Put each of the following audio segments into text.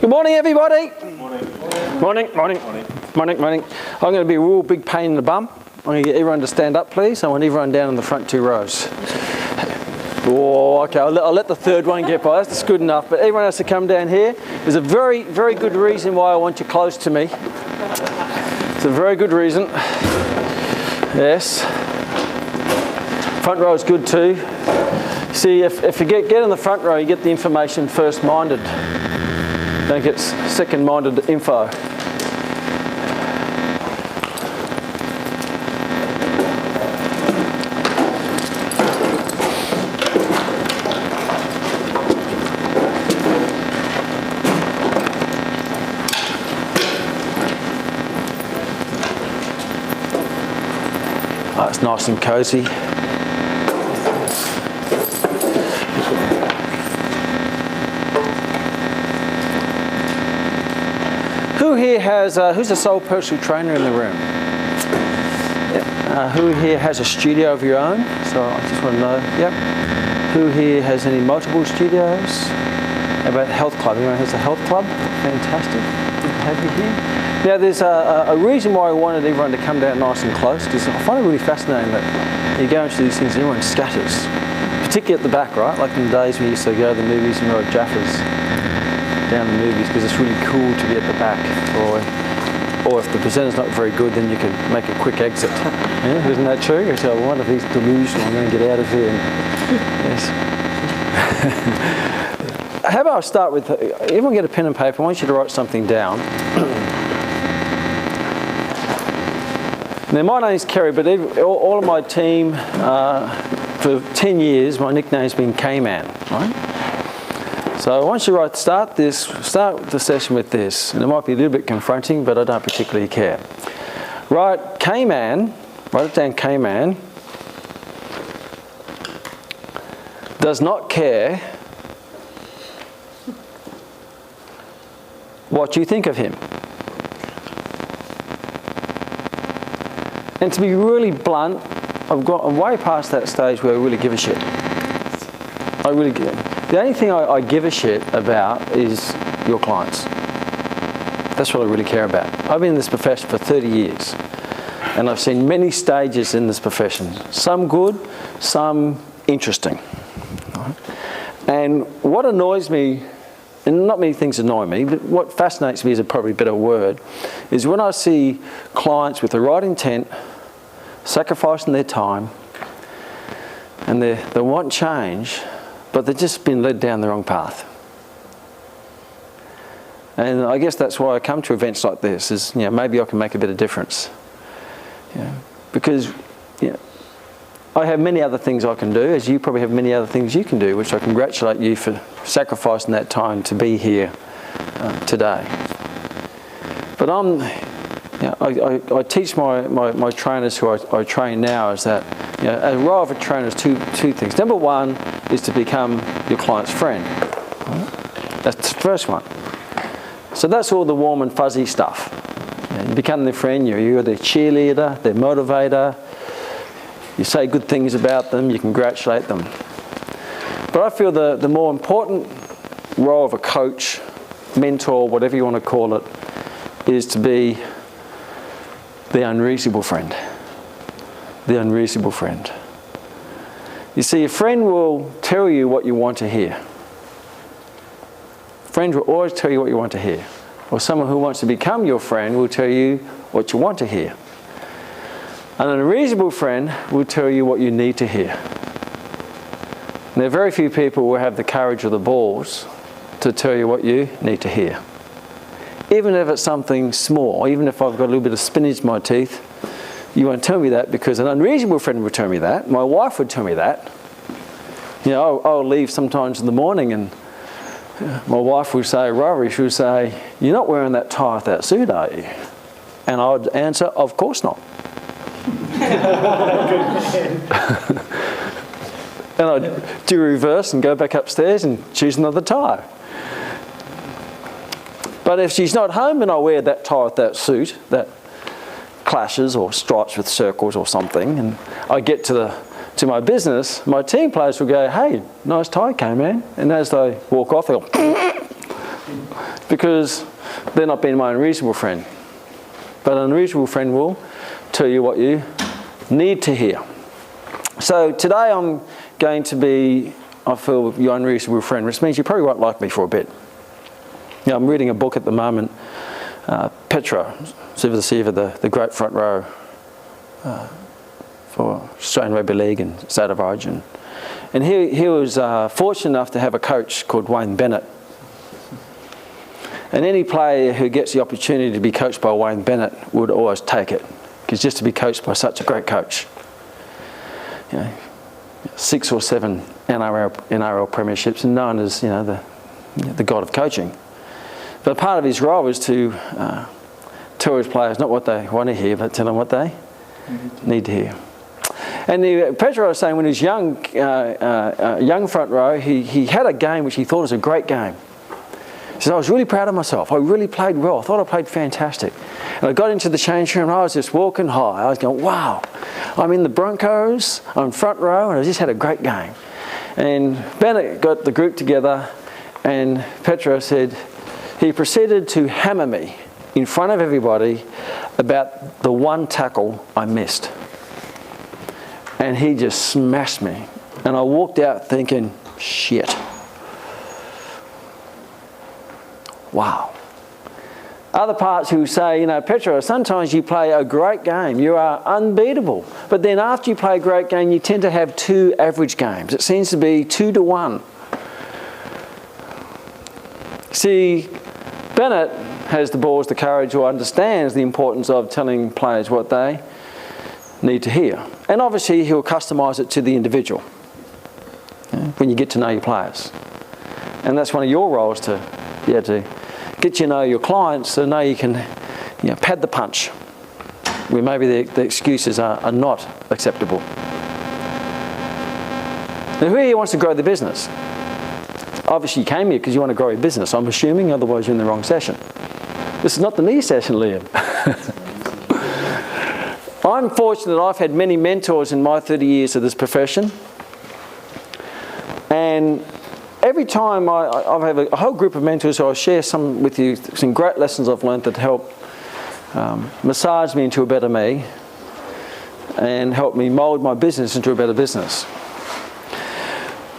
Good morning, everybody. Morning. Morning. I'm going to be a real big pain in the bum. I'm going to get everyone to stand up, please. I want everyone down in the front two rows. Oh, okay, I'll let the third one get by. That's good enough. But everyone has to come down here. There's a very, very good reason why I want you close to me. It's a very good reason. Yes. Front row is good too. See, if you get in the front row, you get the information first-minded. Don't get second-minded info. Oh, it's nice and cozy. Who here has, who's a sole personal trainer in the room? Yeah. Who here has a studio of your own? So I just want to know, yep. Who here has any multiple studios? How about health club? Anyone has a health club? Fantastic, good to have you here. Now there's a reason why I wanted everyone to come down nice and close, because I find it really fascinating that you go into these things and everyone scatters. Particularly at the back, right? Like in the days we used to go to the movies and ride Jaffas down the movies, because it's really cool to be at the back, or if the presenter's not very good, then you can make a quick exit. Yeah, isn't that true? So one of these delusional, I'm going to get out of here. Yes. How about I start with, everyone get a pen and paper. I want you to write something down. Now my name's Kerry, but all of my team, for 10 years, my nickname's been Kman, right? So once you start the session with this, and it might be a little bit confronting, but I don't particularly care. Write Kman, write it down, Kman does not care what you think of him. And to be really blunt, I'm way past that stage where I really give a shit. I really give. The only thing I give a shit about is your clients. That's what I really care about. I've been in this profession for 30 years, and I've seen many stages in this profession. Some good, some interesting. And what annoys me, and not many things annoy me, but what fascinates me is probably a better word, is when I see clients with the right intent, sacrificing their time, and they want change, but they've just been led down the wrong path. And I guess that's why I come to events like this, is, you know, maybe I can make a bit of difference. You know, because, you know, I have many other things I can do, as you probably have many other things you can do, which I congratulate you for sacrificing that time to be here today. But I teach my trainers who I train now is that, you know, a role of a trainer is two things. Number one is to become your client's friend. That's the first one. So that's all the warm and fuzzy stuff. You become their friend, you're their cheerleader, their motivator, you say good things about them, you congratulate them. But I feel the more important role of a coach, mentor, whatever you want to call it, is to be the unreasonable friend. The unreasonable friend. You see, a friend will tell you what you want to hear. A friend will always tell you what you want to hear. Or someone who wants to become your friend will tell you what you want to hear. And an unreasonable friend will tell you what you need to hear. And there are very few people who have the courage or the balls to tell you what you need to hear. Even if it's something small, even if I've got a little bit of spinach in my teeth, you won't tell me that, because an unreasonable friend would tell me that. My wife would tell me that. You know, I'll leave sometimes in the morning and my wife would say, Rory, she would say, you're not wearing that tie with that suit, are you? And I would answer, of course not. And I'd do reverse and go back upstairs and choose another tie. But if she's not home and I wear that tie with that suit, that clashes or stripes with circles or something, and I get to my business, my team players will go, hey, nice tie, Kman. And as they walk off, they'll because they're not being my unreasonable friend. But an unreasonable friend will tell you what you need to hear. So today I'm going to be, I feel, your unreasonable friend, which means you probably won't like me for a bit. I'm reading a book at the moment, Petra, the great front row for Australian Rugby League and State of Origin. And he was fortunate enough to have a coach called Wayne Bennett. And any player who gets the opportunity to be coached by Wayne Bennett would always take it, because just to be coached by such a great coach. 6 or 7 NRL premierships, and known as the god of coaching. But part of his role was to tell his players not what they want to hear, but tell them what they need to hear. And Pedro was saying when he was young front row, he had a game which he thought was a great game. He said, I was really proud of myself. I really played well. I thought I played fantastic. And I got into the change room and I was just walking high. I was going, wow, I'm in the Broncos, I'm front row, and I just had a great game. And Bennett got the group together, and Pedro said, he proceeded to hammer me in front of everybody about the one tackle I missed. And he just smashed me. And I walked out thinking, shit. Wow. Other parts who say, Petro, sometimes you play a great game. You are unbeatable. But then after you play a great game, you tend to have 2 average games. It seems to be 2 to 1. See, Bennett has the balls, the courage, or understands the importance of telling players what they need to hear. And obviously he'll customise it to the individual when you get to know your players. And that's one of your roles, to be able to get you to know your clients, so know you can pad the punch where maybe the excuses are not acceptable. Now, who here wants to grow the business? Obviously you came here because you want to grow your business, I'm assuming, otherwise you're in the wrong session. This is not the me session, Liam. I'm fortunate that I've had many mentors in my 30 years of this profession. And every time I have a whole group of mentors, so I'll share some with you, some great lessons I've learned that help massage me into a better me and help me mould my business into a better business.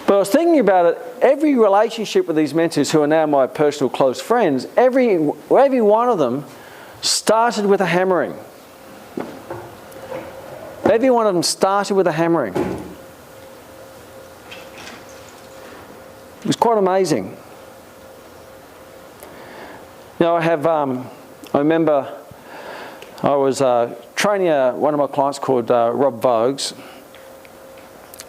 But I was thinking about it, every relationship with these mentors who are now my personal close friends, every one of them started with a hammering. Every one of them started with a hammering. It was quite amazing. I remember I was training one of my clients called Rob Vogues,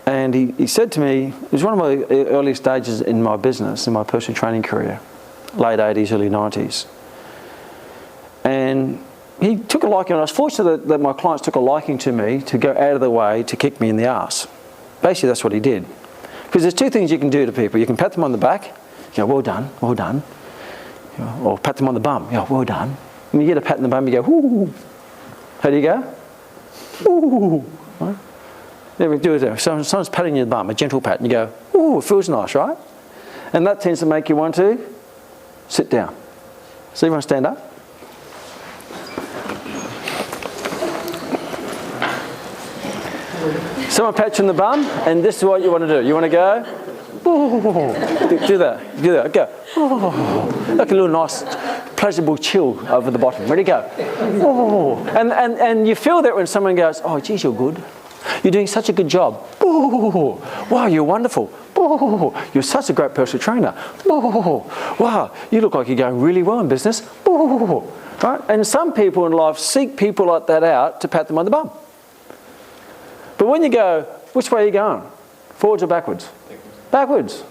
and he said to me, it was one of my early stages in my business, in my personal training career, late 80s, early 90s. And he took a liking, and I was fortunate that my clients took a liking to me to go out of their way to kick me in the arse. Basically, that's what he did. Because there's 2 things you can do to people. You can pat them on the back, well done, well done. Or pat them on the bum, well done. When you get a pat on the bum, you go, ooh. How do you go? Ooh. Right? There we do it. Someone's patting you on the bum, a gentle pat, and you go, ooh, it feels nice, right? And that tends to make you want to sit down. So everyone stand up. Someone pats you on the bum, and this is what you want to do. You want to go, ooh, do that, go, ooh, like a little nice, pleasurable chill over the bottom. Ready, go, ooh. And you feel that when someone goes, oh, geez, you're good. You're doing such a good job. Ooh, wow, you're wonderful. Ooh, you're such a great personal trainer. Ooh, wow, you look like you're going really well in business. Ooh, right? And some people in life seek people like that out to pat them on the bum. But when you go, which way are you going? Forwards or backwards? Backwards.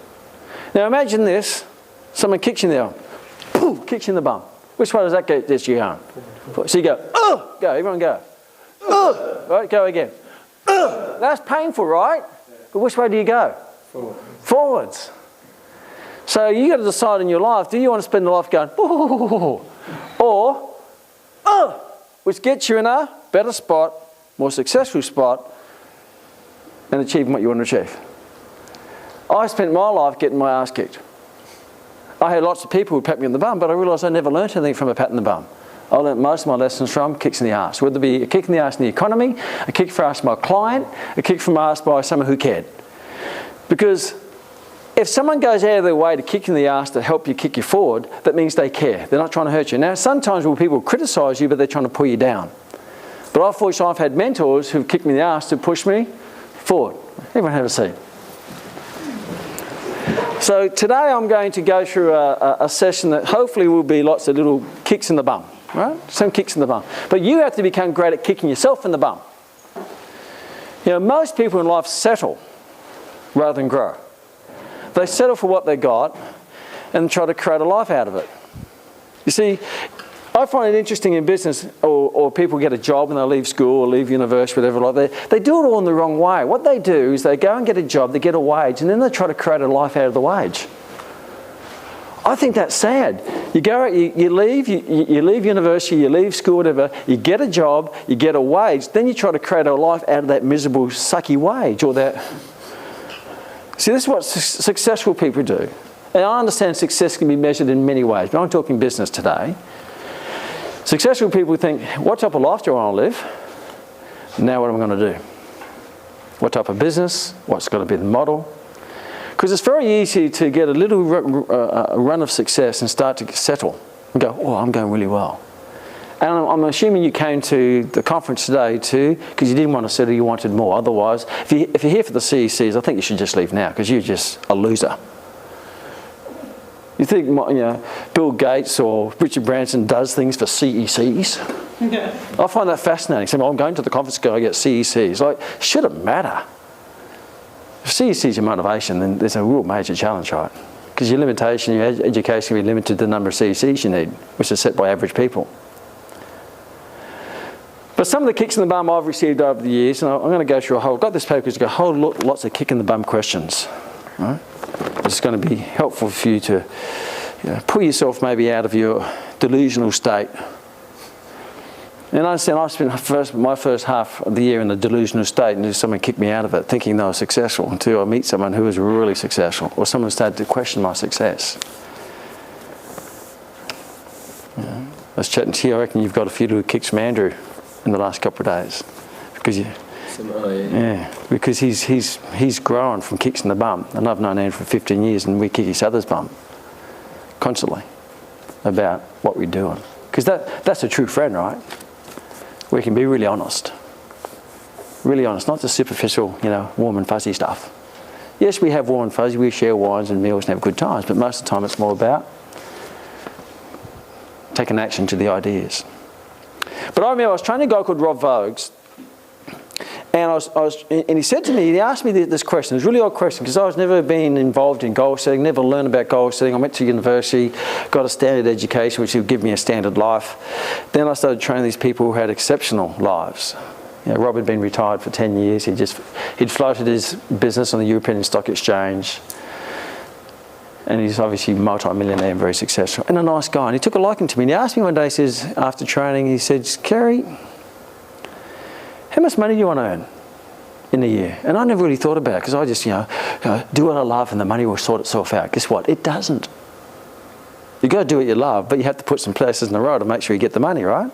Now imagine this. Someone kicks you in the arm. Poof, kicks you in the bum. Which way does that get you going? So you go, oh, go, everyone go. Oh, right, go again. Oh, that's painful, right? But which way do you go? Forward. Forwards. So you got to decide in your life, do you want to spend the life going, oh, or, oh, which gets you in a better spot, more successful spot, and achieving what you want to achieve. I spent my life getting my ass kicked. I had lots of people who pat me on the bum, but I realised I never learnt anything from a pat in the bum. I learnt most of my lessons from kicks in the arse, whether it be a kick in the arse in the economy, a kick for ass by a client, a kick from arse by someone who cared. Because if someone goes out of their way to kick in the arse to help you kick you forward, that means they care. They're not trying to hurt you. Now, sometimes people criticise you, but they're trying to pull you down. But unfortunately, I've had mentors who've kicked me in the arse to push me forward. Everyone have a seat. So today I'm going to go through a session that hopefully will be lots of little kicks in the bum, right? Some kicks in the bum. But you have to become great at kicking yourself in the bum. You know, most people in life settle rather than grow. They settle for what they got and try to create a life out of it. You see, I find it interesting in business, or people get a job and they leave school or leave university, whatever like that. They do it all in the wrong way. What they do is they go and get a job, they get a wage, and then they try to create a life out of the wage. I think that's sad. You go, you leave university, you leave school, whatever, you get a job, you get a wage, then you try to create a life out of that miserable, sucky wage, or that. See, this is what successful people do. And I understand success can be measured in many ways, but I'm talking business today. Successful people think, what type of life do I want to live? Now what am I going to do? What type of business? What's going to be the model? Because it's very easy to get a little run of success and start to settle and go, oh, I'm going really well. And I'm assuming you came to the conference today too because you didn't want to settle, you wanted more. Otherwise, if you're here for the CECs, I think you should just leave now because you're just a loser. You think, you know, Bill Gates or Richard Branson does things for CECs? Yeah. I find that fascinating. So, well, I'm going to the conference to go get CECs. Like, should it matter? If CEC is your motivation, then there's a real major challenge, right? Because your limitation, your education can be limited to the number of CECs you need, which is set by average people. But some of the kicks in the bum I've received over the years, and I'm going to go through I've got this paper to go lots of kick in the bum questions, right? It's going to be helpful for you to pull yourself maybe out of your delusional state. And I understand I spent my first half of the year in a delusional state and someone kicked me out of it thinking they were successful until I meet someone who was really successful or someone started to question my success. I was chatting to you, I reckon you've got a few little kicks from Andrew in the last couple of days. Because he's grown from kicks in the bum, and I've known Andrew for 15 years, and we kick each other's bum constantly about what we're doing. Because that's a true friend, right? We can be really honest, not just superficial, warm and fuzzy stuff. Yes, we have warm and fuzzy, we share wines and meals and have good times, but most of the time it's more about taking action to the ideas. But I remember I was training a guy called Rob Vogues. And he said to me, he asked me this question. It was a really odd question because I was never been involved in goal setting, never learned about goal setting. I went to university, got a standard education, which would give me a standard life. Then I started training these people who had exceptional lives. Rob had been retired for 10 years. He'd floated his business on the European Stock Exchange. And he's obviously multi-millionaire and very successful. And a nice guy. And he took a liking to me. And he asked me one day, he says, after training, he said, Kerry, how much money do you want to earn in a year? And I never really thought about it because I just, do what I love and the money will sort itself out. Guess what? It doesn't. You've got to do what you love, but you have to put some places in a row to make sure you get the money, right?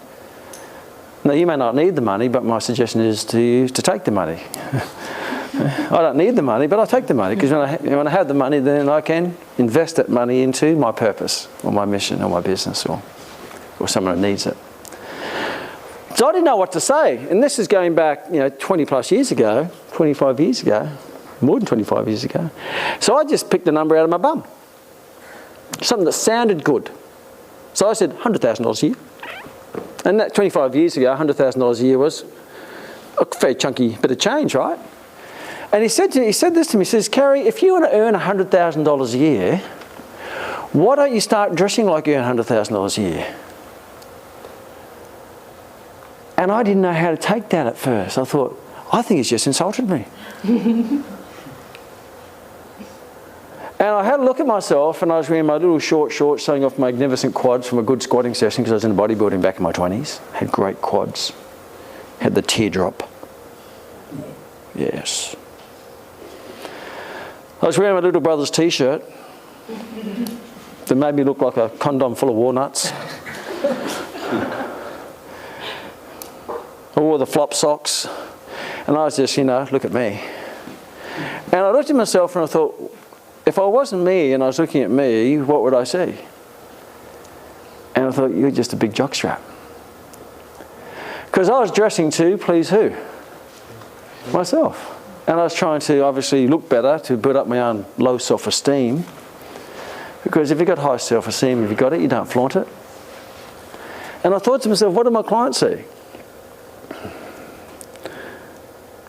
Now, you may not need the money, but my suggestion is to you to take the money. I don't need the money, but I take the money because when I have the money, then I can invest that money into my purpose or my mission or my business or someone who needs it. So I didn't know what to say, and this is going back, 20 plus years ago, 25 years ago, more than 25 years ago. So I just picked a number out of my bum, something that sounded good. So I said $100,000 a year, and that 25 years ago, $100,000 a year was a fairly chunky bit of change, right? And he said this to me, he says, Kerry, if you want to earn $100,000 a year, why don't you start dressing like you earn $100,000 a year? And I didn't know how to take that at first. I thought, I think he's just insulted me. And I had a look at myself, and I was wearing my little short shorts, showing off magnificent quads from a good squatting session because I was in bodybuilding back in my 20s. Had great quads. Had the teardrop. Yes. I was wearing my little brother's t-shirt. that made me look like a condom full of walnuts. I wore the flop socks, and I was just, look at me. And I looked at myself and I thought, if I wasn't me and I was looking at me, what would I see? And I thought, you're just a big jockstrap. Because I was dressing to please who? Myself. And I was trying to obviously look better, to build up my own low self-esteem. Because if you've got high self-esteem, if you've got it, you don't flaunt it. And I thought to myself, what do my clients see?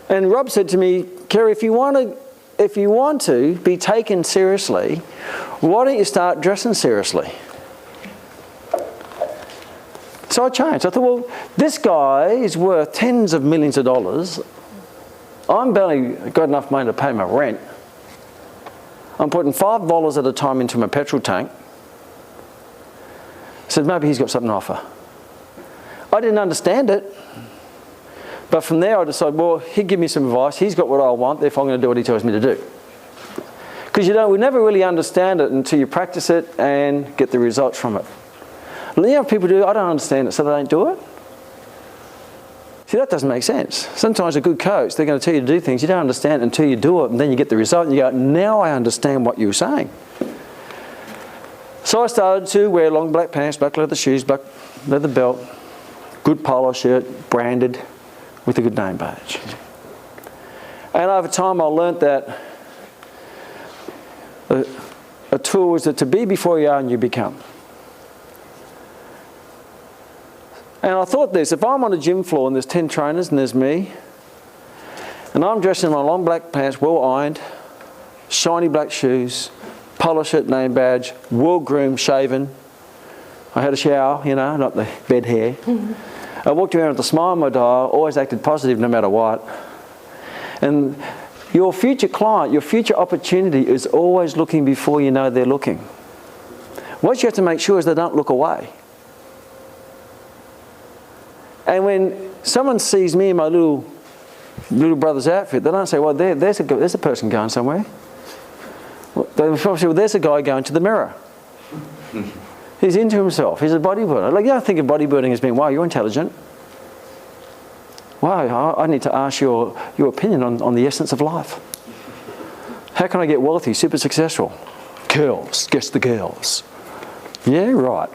And Rob said to me, Kerry, if you want to be taken seriously, why don't you start dressing seriously? So I changed. I thought, well, this guy is worth tens of millions of dollars. I'm barely got enough money to pay my rent. I'm putting $5 at a time into my petrol tank. I said, maybe he's got something to offer. I didn't understand it. But from there I decided, well, he'd give me some advice. He's got what I want, therefore I'm going to do what he tells me to do. Because we never really understand it until you practice it and get the results from it. People do, I don't understand it, so they don't do it. See, that doesn't make sense. Sometimes a good coach, they're going to tell you to do things you don't understand until you do it, and then you get the result, and you go, now I understand what you were saying. So I started to wear long black pants, black leather shoes, black leather belt, good polo shirt, branded, with a good name badge. And over time I learnt that a tool is that to be before you are and you become. And I thought this, if I'm on a gym floor and there's 10 trainers and there's me, and I'm dressed in my long black pants, well ironed, shiny black shoes, polo shirt, name badge, well groomed, shaven. I had a shower, not the bed hair. I walked around with a smile on my dial, always acted positive no matter what. And your future client, your future opportunity is always looking before you know they're looking. What you have to make sure is they don't look away. And when someone sees me in my little brother's outfit, they don't say, well, there's a person going somewhere. They probably say, well, there's a guy going to the mirror. He's into himself. He's a bodybuilder. Like, you don't think of bodybuilding as being, wow, you're intelligent. Wow, I need to ask your opinion on the essence of life. How can I get wealthy, super successful? Girls, guess the girls. Yeah, right.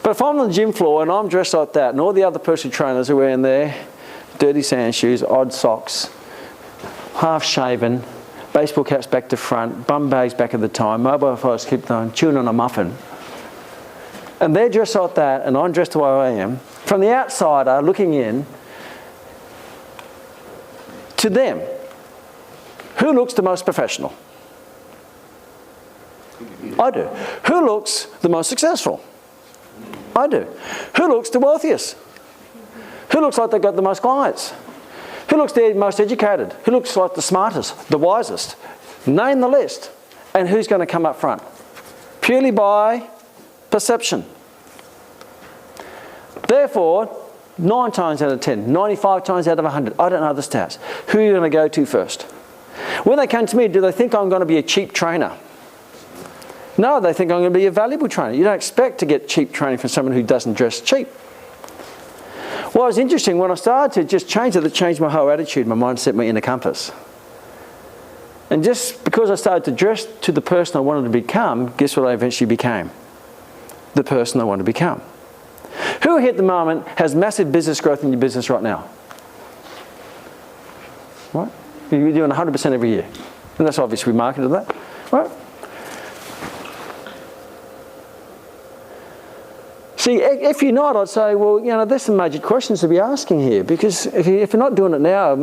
But if I'm on the gym floor and I'm dressed like that, and all the other personal trainers are wearing their dirty sand shoes, odd socks, half shaven, baseball caps back to front, bum bags back at the time, mobile phones keep on chewing on a muffin. And they're dressed like that, and I'm dressed the way I am. From the outsider looking in, to them, who looks the most professional? I do. Who looks the most successful? I do. Who looks the wealthiest? Who looks like they've got the most clients? Who looks the most educated? Who looks like the smartest, the wisest? Name the list. And who's going to come up front? Purely by perception. Therefore, 9 times out of 10, 95 times out of 100, I don't know the stats. Who are you going to go to first? When they come to me, do they think I'm going to be a cheap trainer? No, they think I'm going to be a valuable trainer. You don't expect to get cheap training from someone who doesn't dress cheap. Well, it was interesting, when I started to just change it changed my whole attitude, my mindset, my inner compass. And just because I started to dress to the person I wanted to become, guess what I eventually became? The person I wanted to become. Who here at the moment has massive business growth in your business right now? Right? You're doing 100% every year. And that's obvious, we marketed that. Right? See, if you're not, I'd say, well, there's some major questions to be asking here, because if you're not doing it now,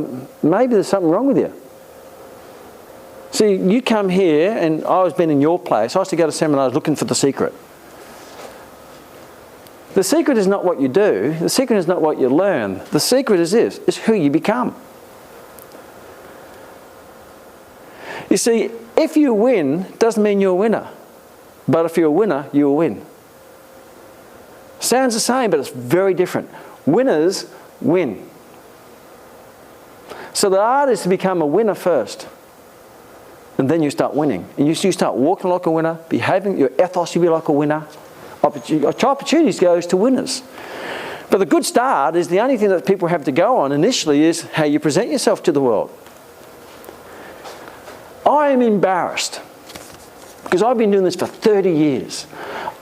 maybe there's something wrong with you. See, you come here, and I was been in your place. I used to go to seminars looking for the secret. The secret is not what you do. The secret is not what you learn. The secret is this, is who you become. You see, if you win, doesn't mean you're a winner. But if you're a winner, you will win. Sounds the same, but it's very different. Winners win. So the art is to become a winner first. And then you start winning. And you start walking like a winner, behaving, your ethos will be like a winner. Opportunities goes to winners. But the good start is the only thing that people have to go on initially is how you present yourself to the world. I am embarrassed because I've been doing this for 30 years.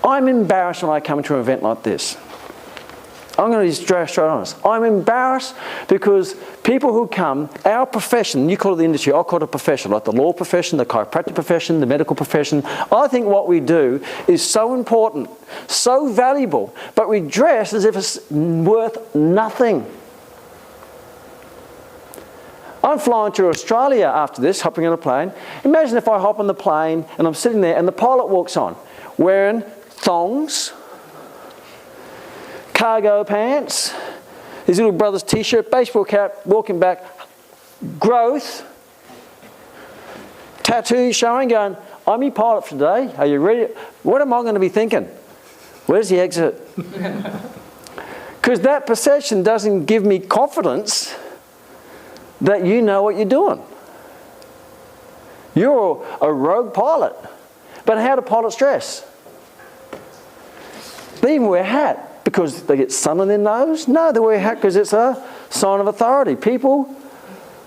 I'm embarrassed when I come to an event like this. I'm going to be straight honest. I'm embarrassed because people who come, our profession, you call it the industry, I call it a profession, like the law profession, the chiropractic profession, the medical profession. I think what we do is so important, so valuable, but we dress as if it's worth nothing. I'm flying to Australia after this, hopping on a plane. Imagine if I hop on the plane and I'm sitting there and the pilot walks on wearing thongs, cargo pants, his little brother's t-shirt, baseball cap, walking back, growth, tattoos showing, going, I'm your pilot for today, are you ready? What am I going to be thinking? Where's the exit? Because that perception doesn't give me confidence that you know what you're doing. You're a rogue pilot. But how do pilots dress? They even wear a hat. Because they get sun on their nose? No, they wear a hat because it's a sign of authority. People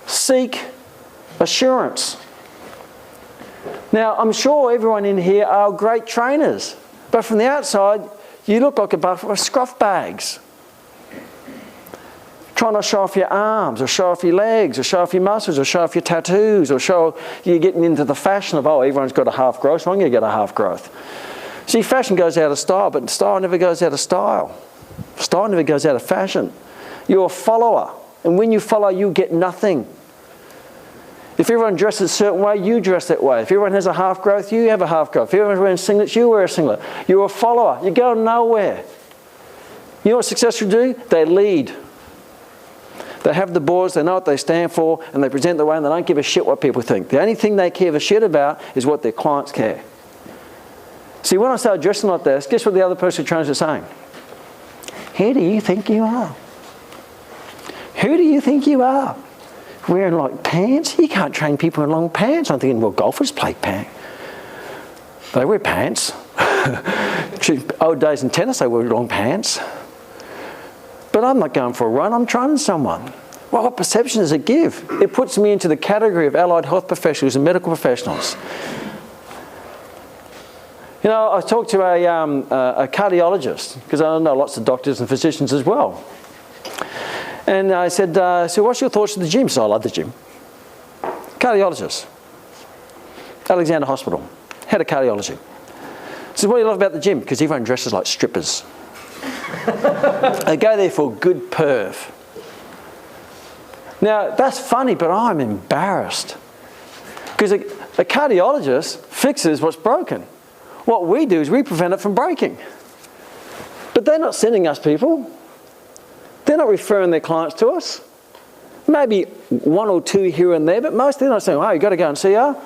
seek assurance. Now, I'm sure everyone in here are great trainers, but from the outside, you look like a bucket of scruff bags. Trying to show off your arms, or show off your legs, or show off your muscles, or show off your tattoos, or show you're getting into the fashion of, oh, everyone's got a half growth, so I'm going to get a half growth. See, fashion goes out of style, but style never goes out of style. Style never goes out of fashion. You're a follower, and when you follow, you get nothing. If everyone dresses a certain way, you dress that way. If everyone has a half growth, you have a half growth. If everyone's wearing singlets, you wear a singlet. You're a follower. You go nowhere. You know what successful do? They lead. They have the boards, they know what they stand for, and they present the way, and they don't give a shit what people think. The only thing they give a shit about is what their clients care. See, when I started dressing like this, guess what the other person trainers are saying? Who do you think you are? Who do you think you are? Wearing like pants? You can't train people in long pants. I'm thinking, well, golfers play pants. They wear pants. Old days in tennis, they wear long pants. But I'm not going for a run, I'm training someone. Well, what perception does it give? It puts me into the category of allied health professionals and medical professionals. You know, I talked to a cardiologist, because I know lots of doctors and physicians as well. And I said, so what's your thoughts of the gym? So I love the gym. Cardiologist. Alexander Hospital. Head of cardiology. So what do you love about the gym? Because everyone dresses like strippers. They go there for good perv. Now, that's funny, but I'm embarrassed. Because a cardiologist fixes what's broken. What we do is we prevent it from breaking. But they're not sending us people. They're not referring their clients to us. Maybe one or two here and there, but most they're not saying, oh, you've got to go and see her.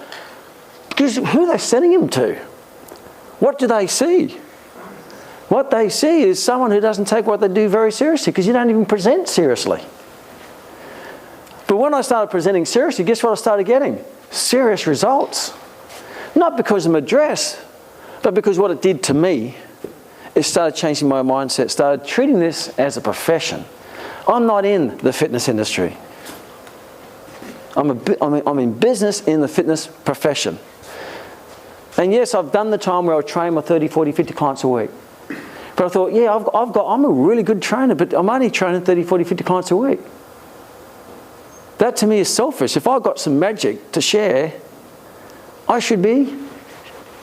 Because who are they sending them to? What do they see? What they see is someone who doesn't take what they do very seriously, because you don't even present seriously. But when I started presenting seriously, guess what I started getting? Serious results. Not because of my dress, but because what it did to me, it started changing my mindset, started treating this as a profession. I'm not in the fitness industry. I'm in business in the fitness profession. And yes, I've done the time where I train my 30, 40, 50 clients a week. But I thought, yeah, I'm a really good trainer, but I'm only training 30, 40, 50 clients a week. That to me is selfish. If I've got some magic to share, I should be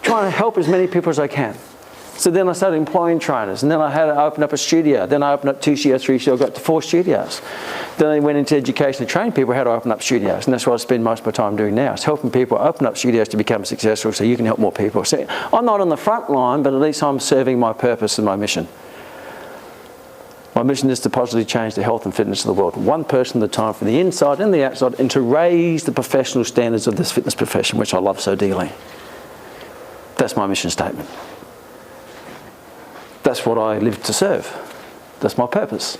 trying to help as many people as I can. So then I started employing trainers, and then I had to open up a studio. Then I opened up 2 studios, 3 studios, I got to 4 studios. Then I went into education to train people how to open up studios, and that's what I spend most of my time doing now. It's helping people open up studios to become successful so you can help more people. So I'm not on the front line, but at least I'm serving my purpose and my mission. My mission is to positively change the health and fitness of the world, one person at a time, from the inside and the outside, and to raise the professional standards of this fitness profession, which I love so dearly. That's my mission statement. That's what I live to serve. That's my purpose.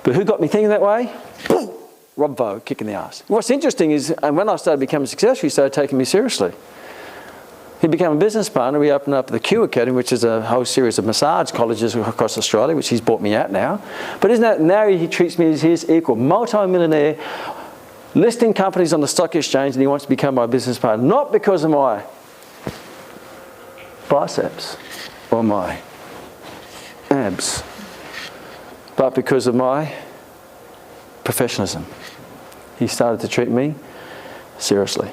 But who got me thinking that way? Rob Vo, kick in the ass. What's interesting is, and when I started becoming successful, he started taking me seriously. He became a business partner. We opened up the Q Academy, which is a whole series of massage colleges across Australia, which he's bought me out now. But isn't that, now he treats me as his equal, multi-millionaire, listing companies on the stock exchange, and he wants to become my business partner. Not because of my biceps or my abs, but because of my professionalism. He started to treat me seriously.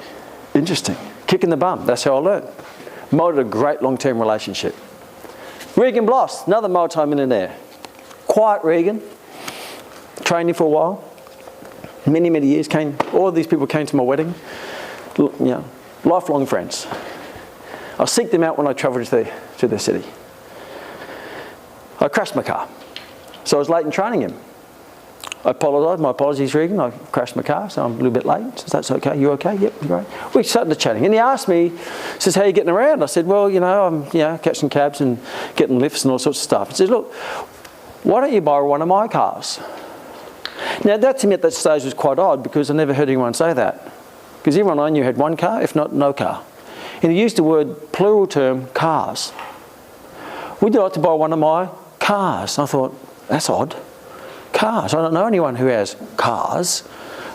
Interesting. Kick in the bum, that's how I learned. Molded a great long-term relationship. Regan Bloss, another multi-millionaire. Quiet Regan, trained him for a while. Many, many years, all of these people came to my wedding. You know, lifelong friends. I seek them out when I travel to their city. I crashed my car, so I was late in training him. I apologised, my apologies, Regan, I crashed my car, so I'm a little bit late. Says, that's okay, you okay? Yep, great. We started chatting, and he asked me, says, how are you getting around? I said, well, you know, I'm catching cabs and getting lifts and all sorts of stuff. He says, look, why don't you borrow one of my cars? Now, that to me at that stage was quite odd, because I never heard anyone say that. Because everyone I knew had one car, if not no car. And he used the word, plural term, cars. Would you like to borrow one of my cars? I thought, that's odd. Cars. I don't know anyone who has cars.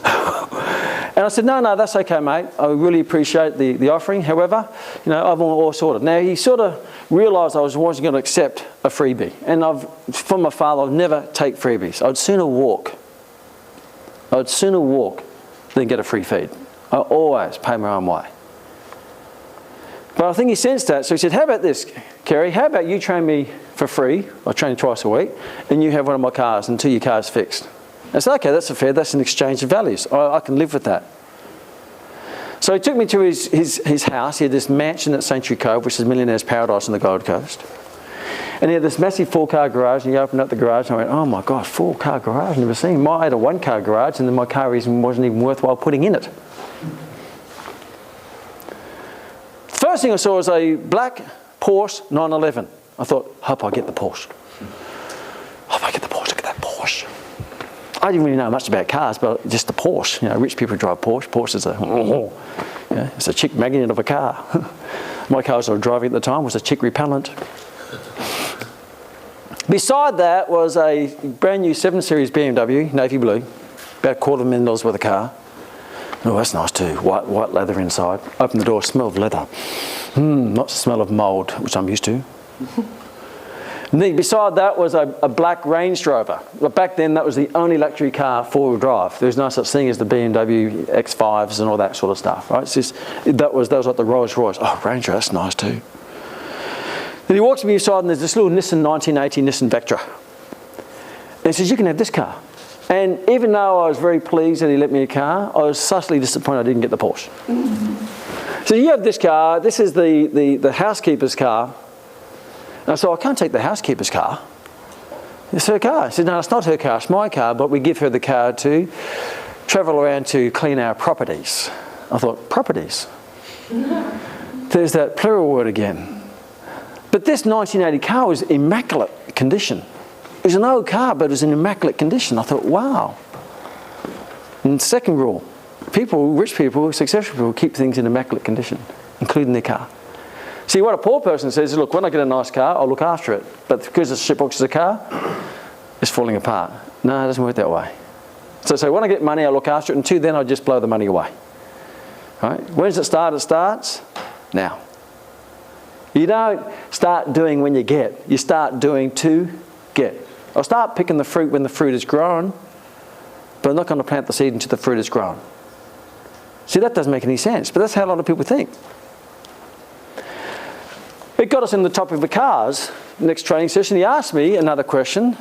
And I said, no, that's okay, mate. I really appreciate the offering. However, you know, I've all sorted. Now, he sort of realised I wasn't going to accept a freebie. And from my father, I'd never take freebies. I'd sooner walk than get a free feed. I always pay my own way. But I think he sensed that, so he said, how about this, Kerry? How about you train me for free? I train you twice a week, and you have one of my cars until your car's fixed. I said, okay, that's fair. That's an exchange of values. I can live with that. So he took me to his house. He had this mansion at Sanctuary Cove, which is Millionaire's Paradise on the Gold Coast. And he had this massive 4-car garage, and he opened up the garage, and I went, oh my God, 4-car garage, I've never seen. I had a 1-car garage, and then my car wasn't even worthwhile putting in it. First thing I saw was a black Porsche 911. I thought, hope I get the Porsche. Hope I get the Porsche. Look at that Porsche. I didn't really know much about cars, but just the Porsche. You know, rich people drive Porsche. Porsche is it's a chick magnet of a car. My car I was driving at the time was a chick repellent. Beside that was a brand new 7 Series BMW, navy blue, about $250,000 worth of car. Oh, that's nice too. White leather inside. Open the door, smell of leather. Not the smell of mould, which I'm used to. And then beside that was a black Range Rover. But back then, that was the only luxury car, 4-wheel drive. There was no such thing as the BMW X5s and all that sort of stuff, right? It's just, that was like the Rolls Royce. Oh, Range Rover, that's nice too. Then he walks me inside, and there's this little 1980 Nissan Vectra. And he says, you can have this car. And even though I was very pleased that he let me a car, I was subtly disappointed I didn't get the Porsche. So you have this car, this is the housekeeper's car. And I said, I can't take the housekeeper's car. It's her car. I said, no, it's not her car, it's my car, but we give her the car to travel around to clean our properties. I thought, properties? There's that plural word again. But this 1980 car was immaculate condition. It was an old car, but it was in immaculate condition. I thought, wow. And second rule, rich people, successful people, keep things in immaculate condition, including their car. See, what a poor person says is, look, when I get a nice car, I'll look after it. But because the shitbox is a car, it's falling apart. No, it doesn't work that way. So when I get money, I'll look after it. Until then, I'll just blow the money away. Right? When does it start? It starts now. You don't start doing when you get. You start doing to get. I'll start picking the fruit when the fruit is grown, but I'm not going to plant the seed until the fruit is grown. See, that doesn't make any sense, but that's how a lot of people think. It got us in the top of the cars. Next training session, he asked me another question.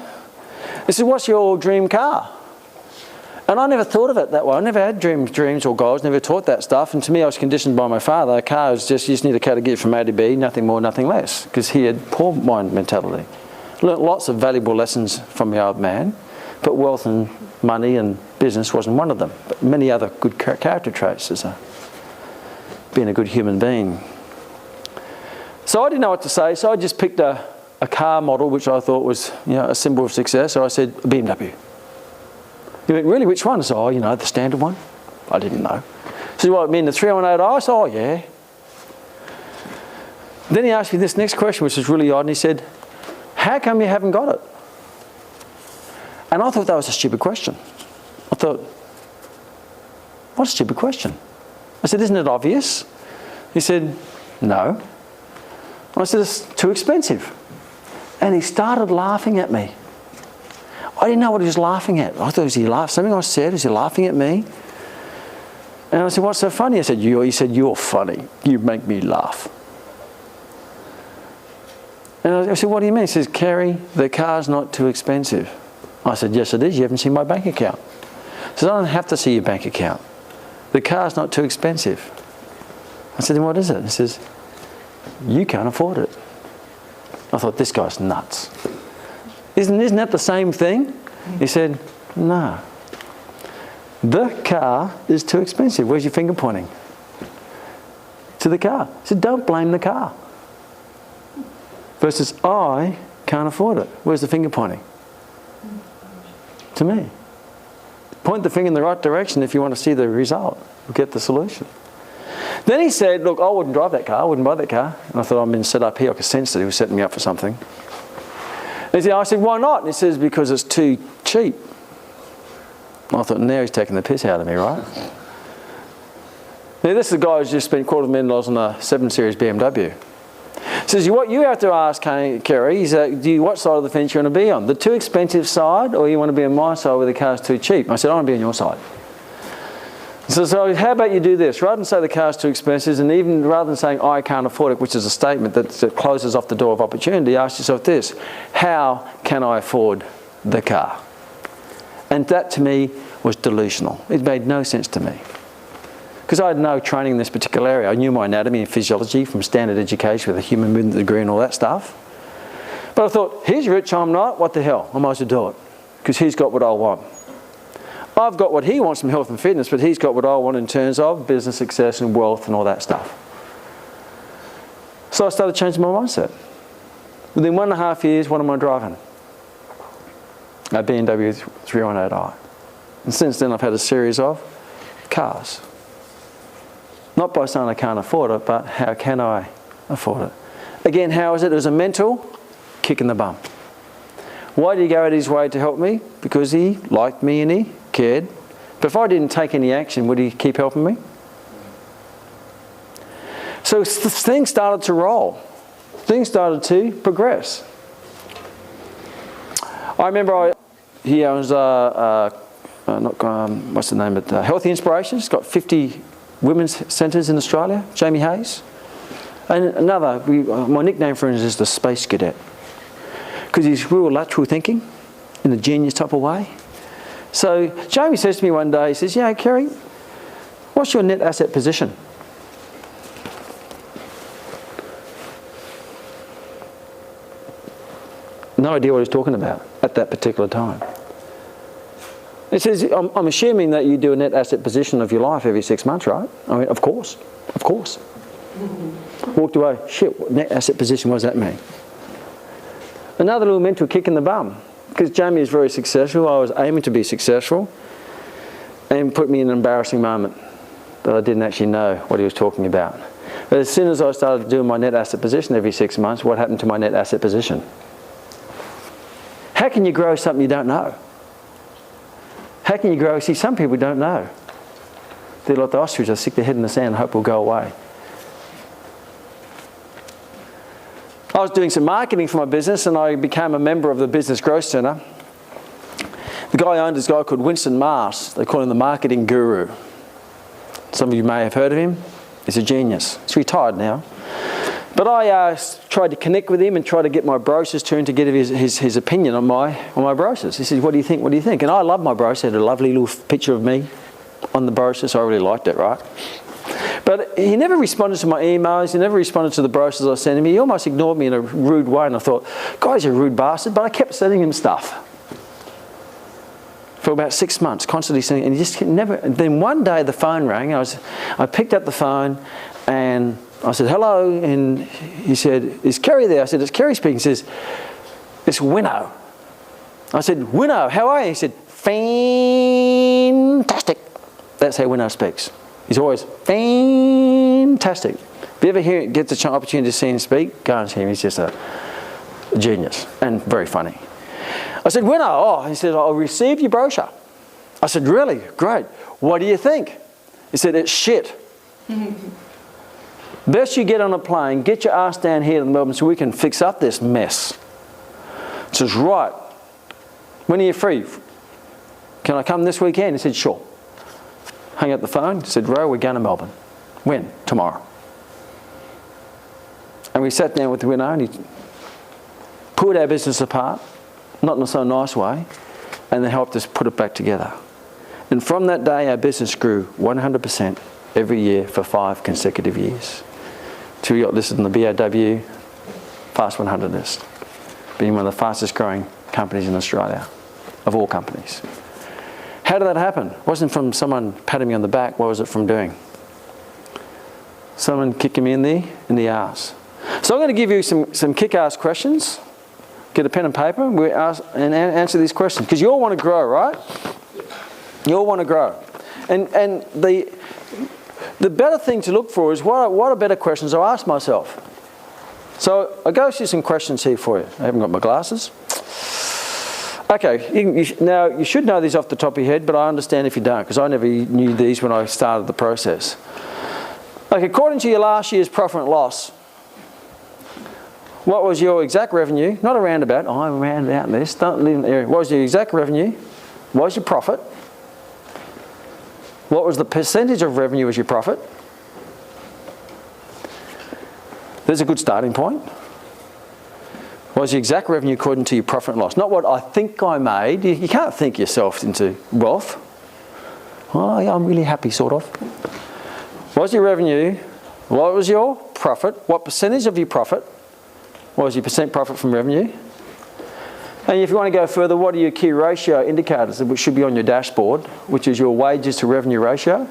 He said, what's your dream car? And I never thought of it that way. I never had dreams or goals, never taught that stuff. And to me, I was conditioned by my father. A car is just, you just need a car to get from A to B, nothing more, nothing less, because he had poor mind mentality. Learnt lots of valuable lessons from the old man, but wealth and money and business wasn't one of them. But many other good character traits as being a good human being. So I didn't know what to say, so I just picked a car model which I thought was, a symbol of success. So I said, a BMW. He went, really, which one? I said, oh, you know, the standard one. I didn't know. He said, what, mean the 318i? I said, oh, yeah. Then he asked me this next question, which was really odd, and he said, how come you haven't got it? And I thought that was a stupid question. I thought, what a stupid question. I said, isn't it obvious? He said, no. I said, it's too expensive. And he started laughing at me. I didn't know what he was laughing at. I thought, was he laughing? Something I said, is he laughing at me? And I said, what's so funny? I said, he said, you're funny. You make me laugh. And I said, what do you mean? He says, Kerry, the car's not too expensive. I said, yes, it is. You haven't seen my bank account. He said, I don't have to see your bank account. The car's not too expensive. I said, then what is it? He says, you can't afford it. I thought, this guy's nuts. Isn't that the same thing? He said, no. The car is too expensive. Where's your finger pointing? To the car. He said, don't blame the car. Versus, I can't afford it. Where's the finger pointing? To me. Point the finger in the right direction if you want to see the result. You'll get the solution. Then he said, look, I wouldn't drive that car. I wouldn't buy that car. And I thought, I've been set up here. I could sense that he was setting me up for something. And I said, why not? And he says, because it's too cheap. I thought, now he's taking the piss out of me, right? Now, this is a guy who's just spent $250,000 on a 7 Series BMW. He says, what you have to ask, Kerry, is what side of the fence you want to be on? The too expensive side, or you want to be on my side where the car's too cheap? I said, I want to be on your side. So how about you do this? Rather than say the car's too expensive, and even rather than saying I can't afford it, which is a statement that closes off the door of opportunity, ask yourself this: how can I afford the car? And that to me was delusional. It made no sense to me. Because I had no training in this particular area. I knew my anatomy and physiology from standard education with a human movement degree and all that stuff. But I thought, he's rich, I'm not, what the hell? I might as well do it. Because he's got what I want. I've got what he wants from health and fitness, but he's got what I want in terms of business success and wealth and all that stuff. So I started changing my mindset. Within 1.5 years, what am I driving? A BMW 318i. And since then I've had a series of cars. Not by saying I can't afford it, but how can I afford it? Again, how is it? It was a mental kick in the bum. Why did he go out of his way to help me? Because he liked me and he cared. But if I didn't take any action, would he keep helping me? So things started to roll. Things started to progress. I remember he owns, what's the name of it? Healthy Inspirations. He's got 50 women's centres in Australia, Jamie Hayes. And another, my nickname for him is the Space Cadet. Because he's real lateral thinking in a genius type of way. So Jamie says to me one day, he says, yeah, Kerry, what's your net asset position? No idea what he's talking about at that particular time. He says, I'm assuming that you do a net asset position of your life every 6 months, right? I mean, of course. Walked away, shit, net asset position, what does that mean? Another little mental kick in the bum. Because Jamie is very successful, I was aiming to be successful, and put me in an embarrassing moment that I didn't actually know what he was talking about. But as soon as I started doing my net asset position every 6 months, what happened to my net asset position? How can you grow something you don't know? How can you grow? See, some people don't know. They're like the ostrich, they stick their head in the sand and hope it'll go away. I was doing some marketing for my business and I became a member of the Business Growth Centre. The guy owned this guy called Winston Mars. They call him the marketing guru. Some of you may have heard of him. He's a genius. He's retired now. But I tried to connect with him and try to get my brochures to him to get his opinion on my brochures. He said, what do you think? What do you think? And I love my brochure. It had a lovely little picture of me on the brochure, so I really liked it, right? But he never responded to my emails. He never responded to the brochures I sent him. He almost ignored me in a rude way. And I thought, guy's a rude bastard. But I kept sending him stuff for about 6 months, constantly sending. And he just never. And then one day the phone rang. I picked up the phone and I said, hello. And he said, is Kerry there? I said, it's Kerry speaking. He says, it's Winnow. I said, Winnow, how are you? He said, fantastic. That's how Winnow speaks. He's always fantastic. If you ever get the opportunity to see him speak, go and see him. He's just a genius and very funny. I said, Winnow, he said, I received your brochure. I said, really? Great. What do you think? He said, it's shit. Best you get on a plane, get your ass down here to Melbourne so we can fix up this mess. He says, right. When are you free? Can I come this weekend? He said, sure. Hung up the phone, said, Ro, we're going to Melbourne. When? Tomorrow. And we sat down with Winnow and he pulled our business apart, not in a so nice way, and then helped us put it back together. And from that day, our business grew 100% every year for 5 consecutive years. Till we got listed in the BOW Fast 100 list, being one of the fastest growing companies in Australia, of all companies. How did that happen? It wasn't from someone patting me on the back. What was it from doing? Someone kicking me in the arse. So I'm going to give you some kick-ass questions. Get a pen and paper and answer these questions. Because you all want to grow, right? You all want to grow. And the better thing to look for is what are better questions I ask myself. So I'll go through some questions here for you. I haven't got my glasses. Okay, now you should know these off the top of your head, but I understand if you don't, because I never knew these when I started the process. Okay, according to your last year's profit and loss, what was your exact revenue? Not a roundabout. Oh, I'm roundabout this. Don't live in the area. What was your exact revenue? What was your profit? What was the percentage of revenue as your profit? There's a good starting point. What was your exact revenue according to your profit and loss? Not what I think I made. You can't think yourself into wealth. Oh, yeah, I'm really happy, sort of. What was your revenue? What was your profit? What percentage of your profit? What was your percent profit from revenue? And if you want to go further, what are your key ratio indicators, which should be on your dashboard, which is your wages to revenue ratio?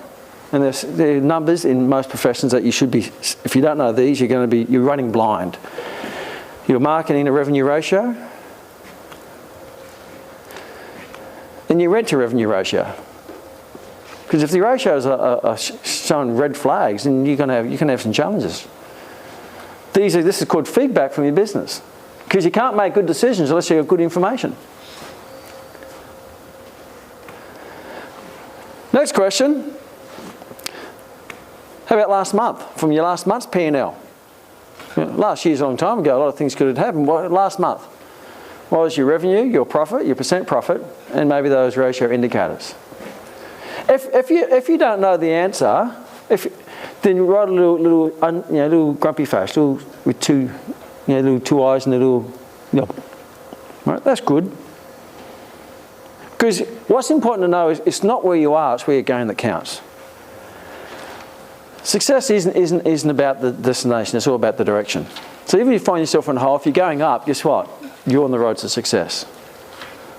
And there are numbers in most professions that you should be, if you don't know these, you're running blind. Your marketing to revenue ratio, and your rent to revenue ratio. Because if the ratios are showing red flags, then you can have some challenges. This is called feedback from your business. Because you can't make good decisions unless you have good information. Next question. How about last month? From your last month's P&L. Last year's a long time ago, a lot of things could have happened. Last month, what was your revenue, your profit, your percent profit, and maybe those ratio indicators? If you don't know the answer, then you write a little grumpy face, with two eyes and a little, right? That's good. Because what's important to know is it's not where you are, it's where you're going that counts. Success isn't about the destination, it's all about the direction. So even if you find yourself on a hole, if you're going up, guess what? You're on the road to success.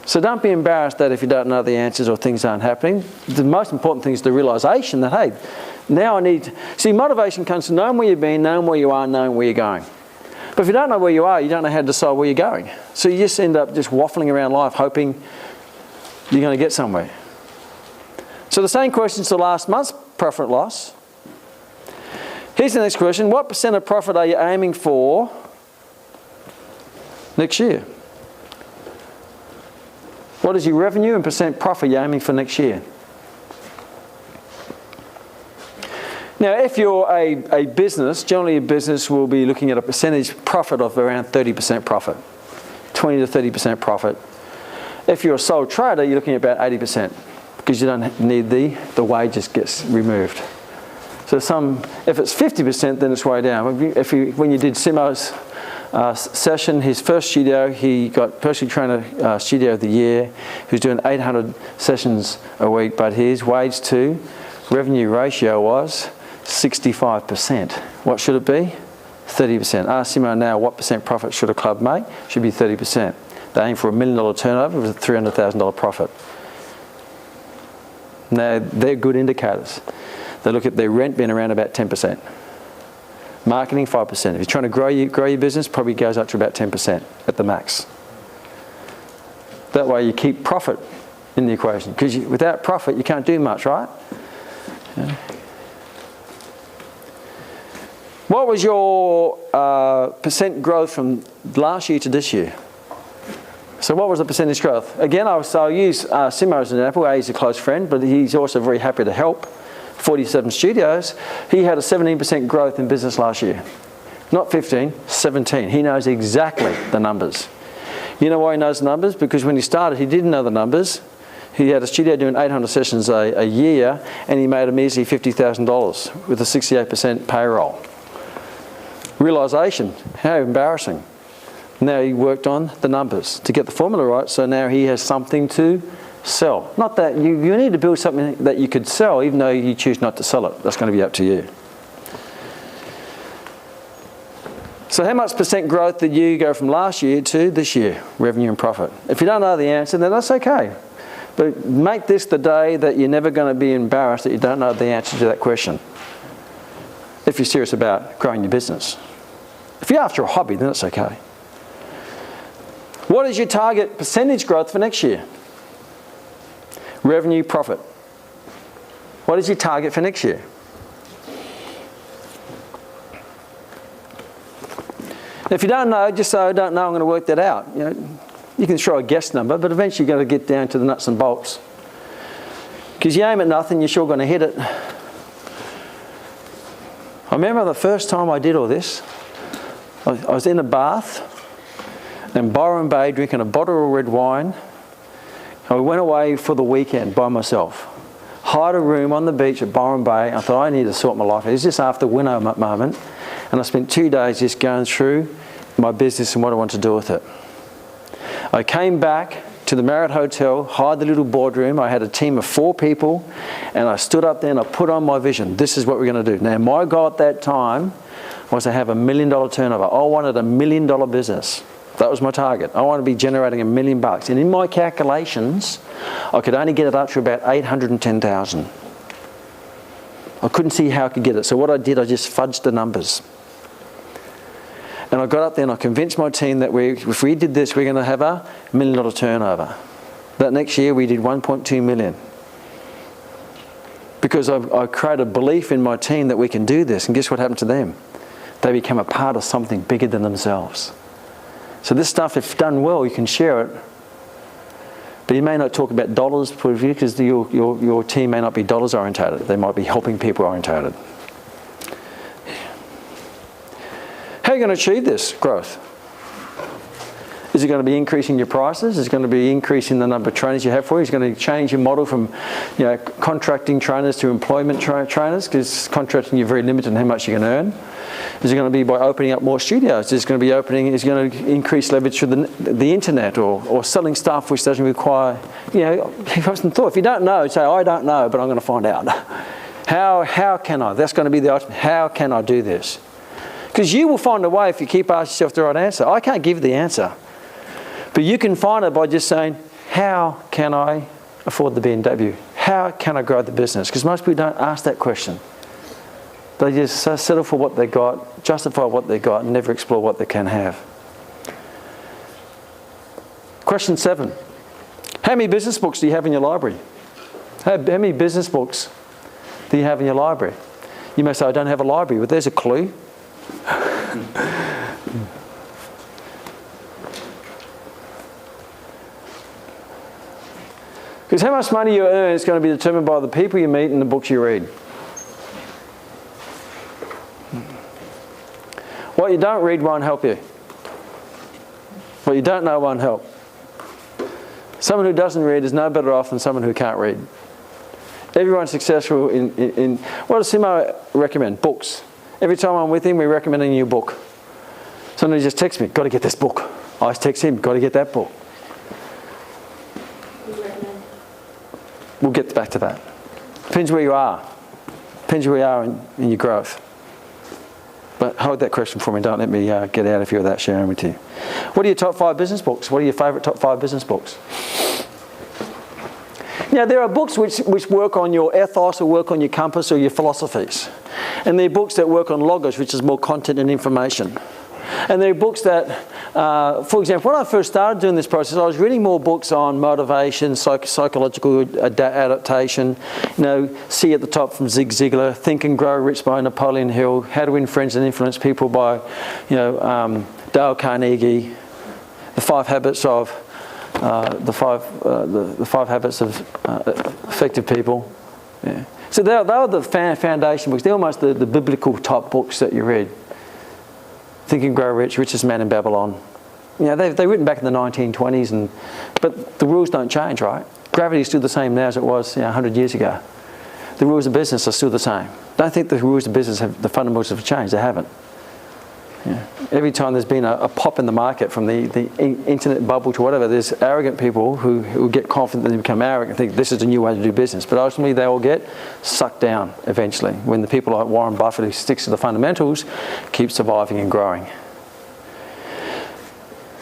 So don't be embarrassed that if you don't know the answers or things aren't happening. The most important thing is the realisation that, hey, now I need... See, motivation comes from knowing where you've been, knowing where you are, knowing where you're going. But if you don't know where you are, you don't know how to decide where you're going. So you just end up just waffling around life hoping you're going to get somewhere. So the same questions to last month's profit loss. Here's the next question. What percent of profit are you aiming for next year? What is your revenue and percent profit you're aiming for next year? Now, if you're a business, generally a business will be looking at a percentage profit of around 30% profit, 20 to 30% profit. If you're a sole trader, you're looking at about 80% because you don't need the wages gets removed. So if it's 50%, then it's way down. When you did Simo's session, his first studio, he got personal trainer studio of the year. He was doing 800 sessions a week, but his wage to revenue ratio was 65%. What should it be? 30%. Ask Simo now, what percent profit should a club make? Should be 30%. They aim for $1 million turnover with a $300,000 profit. Now, they're good indicators. They look at their rent being around about 10%. Marketing, 5%. If you're trying to grow your business, probably goes up to about 10% at the max. That way you keep profit in the equation. Because without profit, you can't do much, right? Yeah. What was your percent growth from last year to this year? So what was the percentage growth? Again, I'll use Simo as an example. He's a close friend, but he's also very happy to help. 47 studios. He had a 17% growth in business last year. Not 15, 17. He knows exactly the numbers. You know why he knows the numbers? Because when he started, he didn't know the numbers. He had a studio doing 800 sessions a year, and he made a measly $50,000 with a 68% payroll. Realisation, how embarrassing. Now he worked on the numbers to get the formula right, so now he has something to sell. Not that you need to build something that you could sell, even though you choose not to sell it. That's going to be up to you. So how much percent growth did you go from last year to this year, revenue and profit? If you don't know the answer, then that's okay. But make this the day that you're never going to be embarrassed that you don't know the answer to that question, if you're serious about growing your business. If you're after a hobby, then that's okay. What is your target percentage growth for next year? Revenue, profit. What is your target for next year? If you don't know, just say, I don't know, I'm going to work that out. You know, you can throw a guess number, but eventually you've got to get down to the nuts and bolts. Because you aim at nothing, you're sure going to hit it. I remember the first time I did all this, I was in a bath in Byron Bay drinking a bottle of red wine. I went away for the weekend by myself. Hired a room on the beach at Byron Bay. I thought, I need to sort my life. It was just after winter moment. And I spent 2 days just going through my business and what I want to do with it. I came back to the Marriott Hotel, hired the little boardroom. I had a team of 4 people, and I stood up there and I put on my vision. This is what we're going to do. Now, my goal at that time was to have $1 million turnover. I wanted $1 million business. That was my target. I wanted to be generating $1 million. And in my calculations, I could only get it up to about 810,000. I couldn't see how I could get it. So what I did, I just fudged the numbers. And I got up there and I convinced my team that if we did this, we're going to have $1 million turnover. That next year we did 1.2 million. Because I created a belief in my team that we can do this. And guess what happened to them? They became a part of something bigger than themselves. So this stuff, if done well, you can share it. But you may not talk about dollars because your team may not be dollars orientated. They might be helping people orientated. How are you going to achieve this growth? Is it going to be increasing your prices? Is it going to be increasing the number of trainers you have for you? Is it going to change your model from contracting trainers to employment trainers? Because contracting, you're very limited in how much you can earn. Is it going to be by opening up more studios? Is it going to increase leverage through the internet or selling stuff which doesn't require, you've often thought, if you don't know, say, I don't know, but I'm going to find out. How can I? That's going to be the ultimate, how can I do this? Because you will find a way if you keep asking yourself the right answer. I can't give you the answer. But you can find it by just saying, how can I afford the BMW? How can I grow the business? Because most people don't ask that question. They just settle for what they got, justify what they got, and never explore what they can have. Question 7. How many business books do you have in your library? How many business books do you have in your library? You may say, I don't have a library, but there's a clue. Because how much money you earn is going to be determined by the people you meet and the books you read. What you don't read won't help you. What you don't know won't help. Someone who doesn't read is no better off than someone who can't read. Everyone's successful in what does Simo recommend? Books. Every time I'm with him, we recommend a new book. Somebody just texts me, got to get this book. I text him, got to get that book. We'll get back to that. Depends where you are. Depends where you are in your growth. But hold that question for me. Don't let me get out of here without sharing with you. What are your top 5 business books? What are your favourite top 5 business books? Now, there are books which work on your ethos or work on your compass or your philosophies. And there are books that work on logos, which is more content and information. And there are books that, for example, when I first started doing this process, I was reading more books on motivation, psychological adaptation. You know, See at the Top from Zig Ziglar, Think and Grow Rich by Napoleon Hill, How to Win Friends and Influence People by, Dale Carnegie, The Five Habits of Effective People. Yeah. So they were the foundation books. They're almost the biblical top books that you read. Think and Grow Rich, Richest Man in Babylon. You know, they're written back in the 1920s, but the rules don't change, right? Gravity is still the same now as it was 100 years ago. The rules of business are still the same. Don't think the rules of business the fundamentals have changed. They haven't. Yeah. Every time there's been a pop in the market from the internet bubble to whatever, there's arrogant people who get confident that they become arrogant and think this is a new way to do business. But ultimately they all get sucked down eventually when the people like Warren Buffett, who sticks to the fundamentals, keep surviving and growing.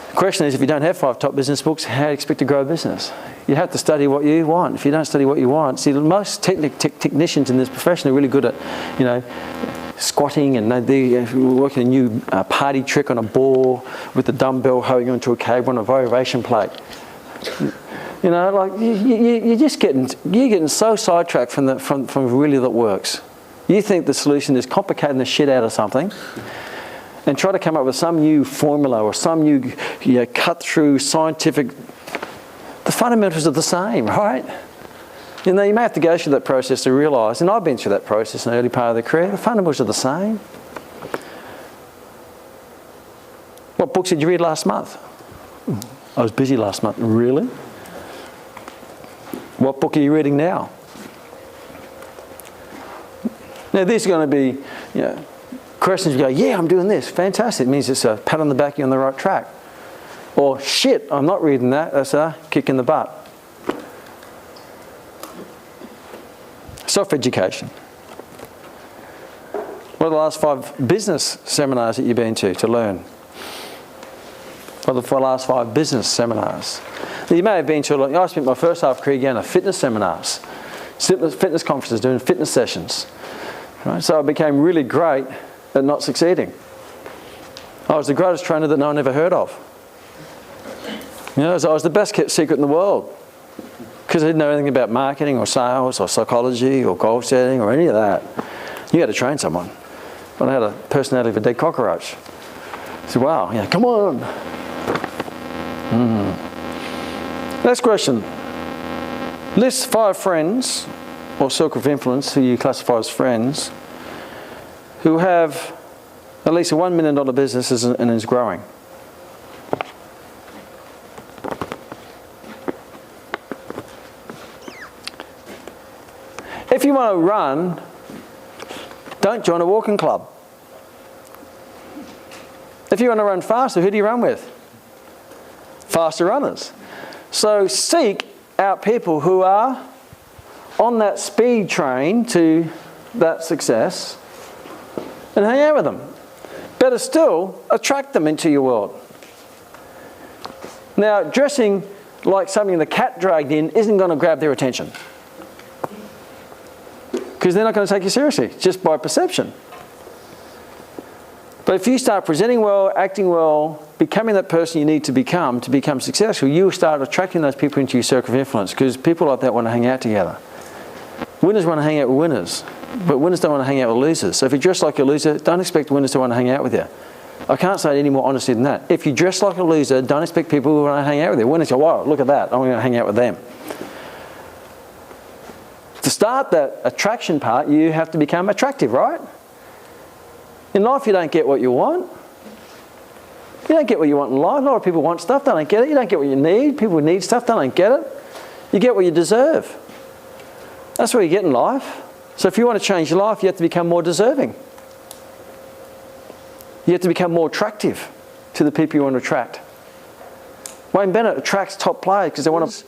The question is, if you don't have 5 top business books, how do you expect to grow a business? You have to study what you want. If you don't study what you want, see, most technicians in this profession are really good at, squatting, and they're working a new party trick on a ball with the dumbbell holding onto a cable on a variation plate. You're getting so sidetracked from really that works. You think the solution is complicating the shit out of something, and try to come up with some new formula or some new cut through scientific. The fundamentals are the same, right? You may have to go through that process to realise, and I've been through that process in the early part of the career, the fundamentals are the same. What books did you read last month? I was busy last month. Really? What book are you reading now? Now these are going to be questions you go, yeah, I'm doing this. Fantastic. It means it's a pat on the back, you're on the right track. Or, shit, I'm not reading that. That's a kick in the butt. Self-education. What are the last 5 business seminars that you've been to learn? What are the last 5 business seminars? You may have been to, I spent my first half career going to fitness seminars, fitness conferences, doing fitness sessions. Right? So I became really great at not succeeding. I was the greatest trainer that no one ever heard of. So I was the best kept secret in the world. Because I didn't know anything about marketing or sales or psychology or goal setting or any of that. You had to train someone. But I had a personality of a dead cockroach. I said, wow, come on. Next question. List 5 friends or circle of influence who you classify as friends who have at least a $1 million business and is growing. If you want to run, don't join a walking club. If you want to run faster, who do you run with? Faster runners. So seek out people who are on that speed train to that success and hang out with them. Better still, attract them into your world. Now, dressing like something the cat dragged in isn't going to grab their attention. Because they're not going to take you seriously, just by perception. But if you start presenting well, acting well, becoming that person you need to become successful, you start attracting those people into your circle of influence, because people like that want to hang out together. Winners want to hang out with winners, but winners don't want to hang out with losers. So if you dress like a loser, don't expect winners to want to hang out with you. I can't say it any more honestly than that. If you dress like a loser, don't expect people who want to hang out with you. Winners go, wow, look at that, I'm going to hang out with them. To start that attraction part, you have to become attractive, right? In life, you don't get what you want. You don't get what you want in life. A lot of people want stuff, they don't get it. You don't get what you need. People need stuff, they don't get it. You get what you deserve. That's what you get in life. So if you want to change your life, you have to become more deserving. You have to become more attractive to the people you want to attract. Wayne Bennett attracts top players because they want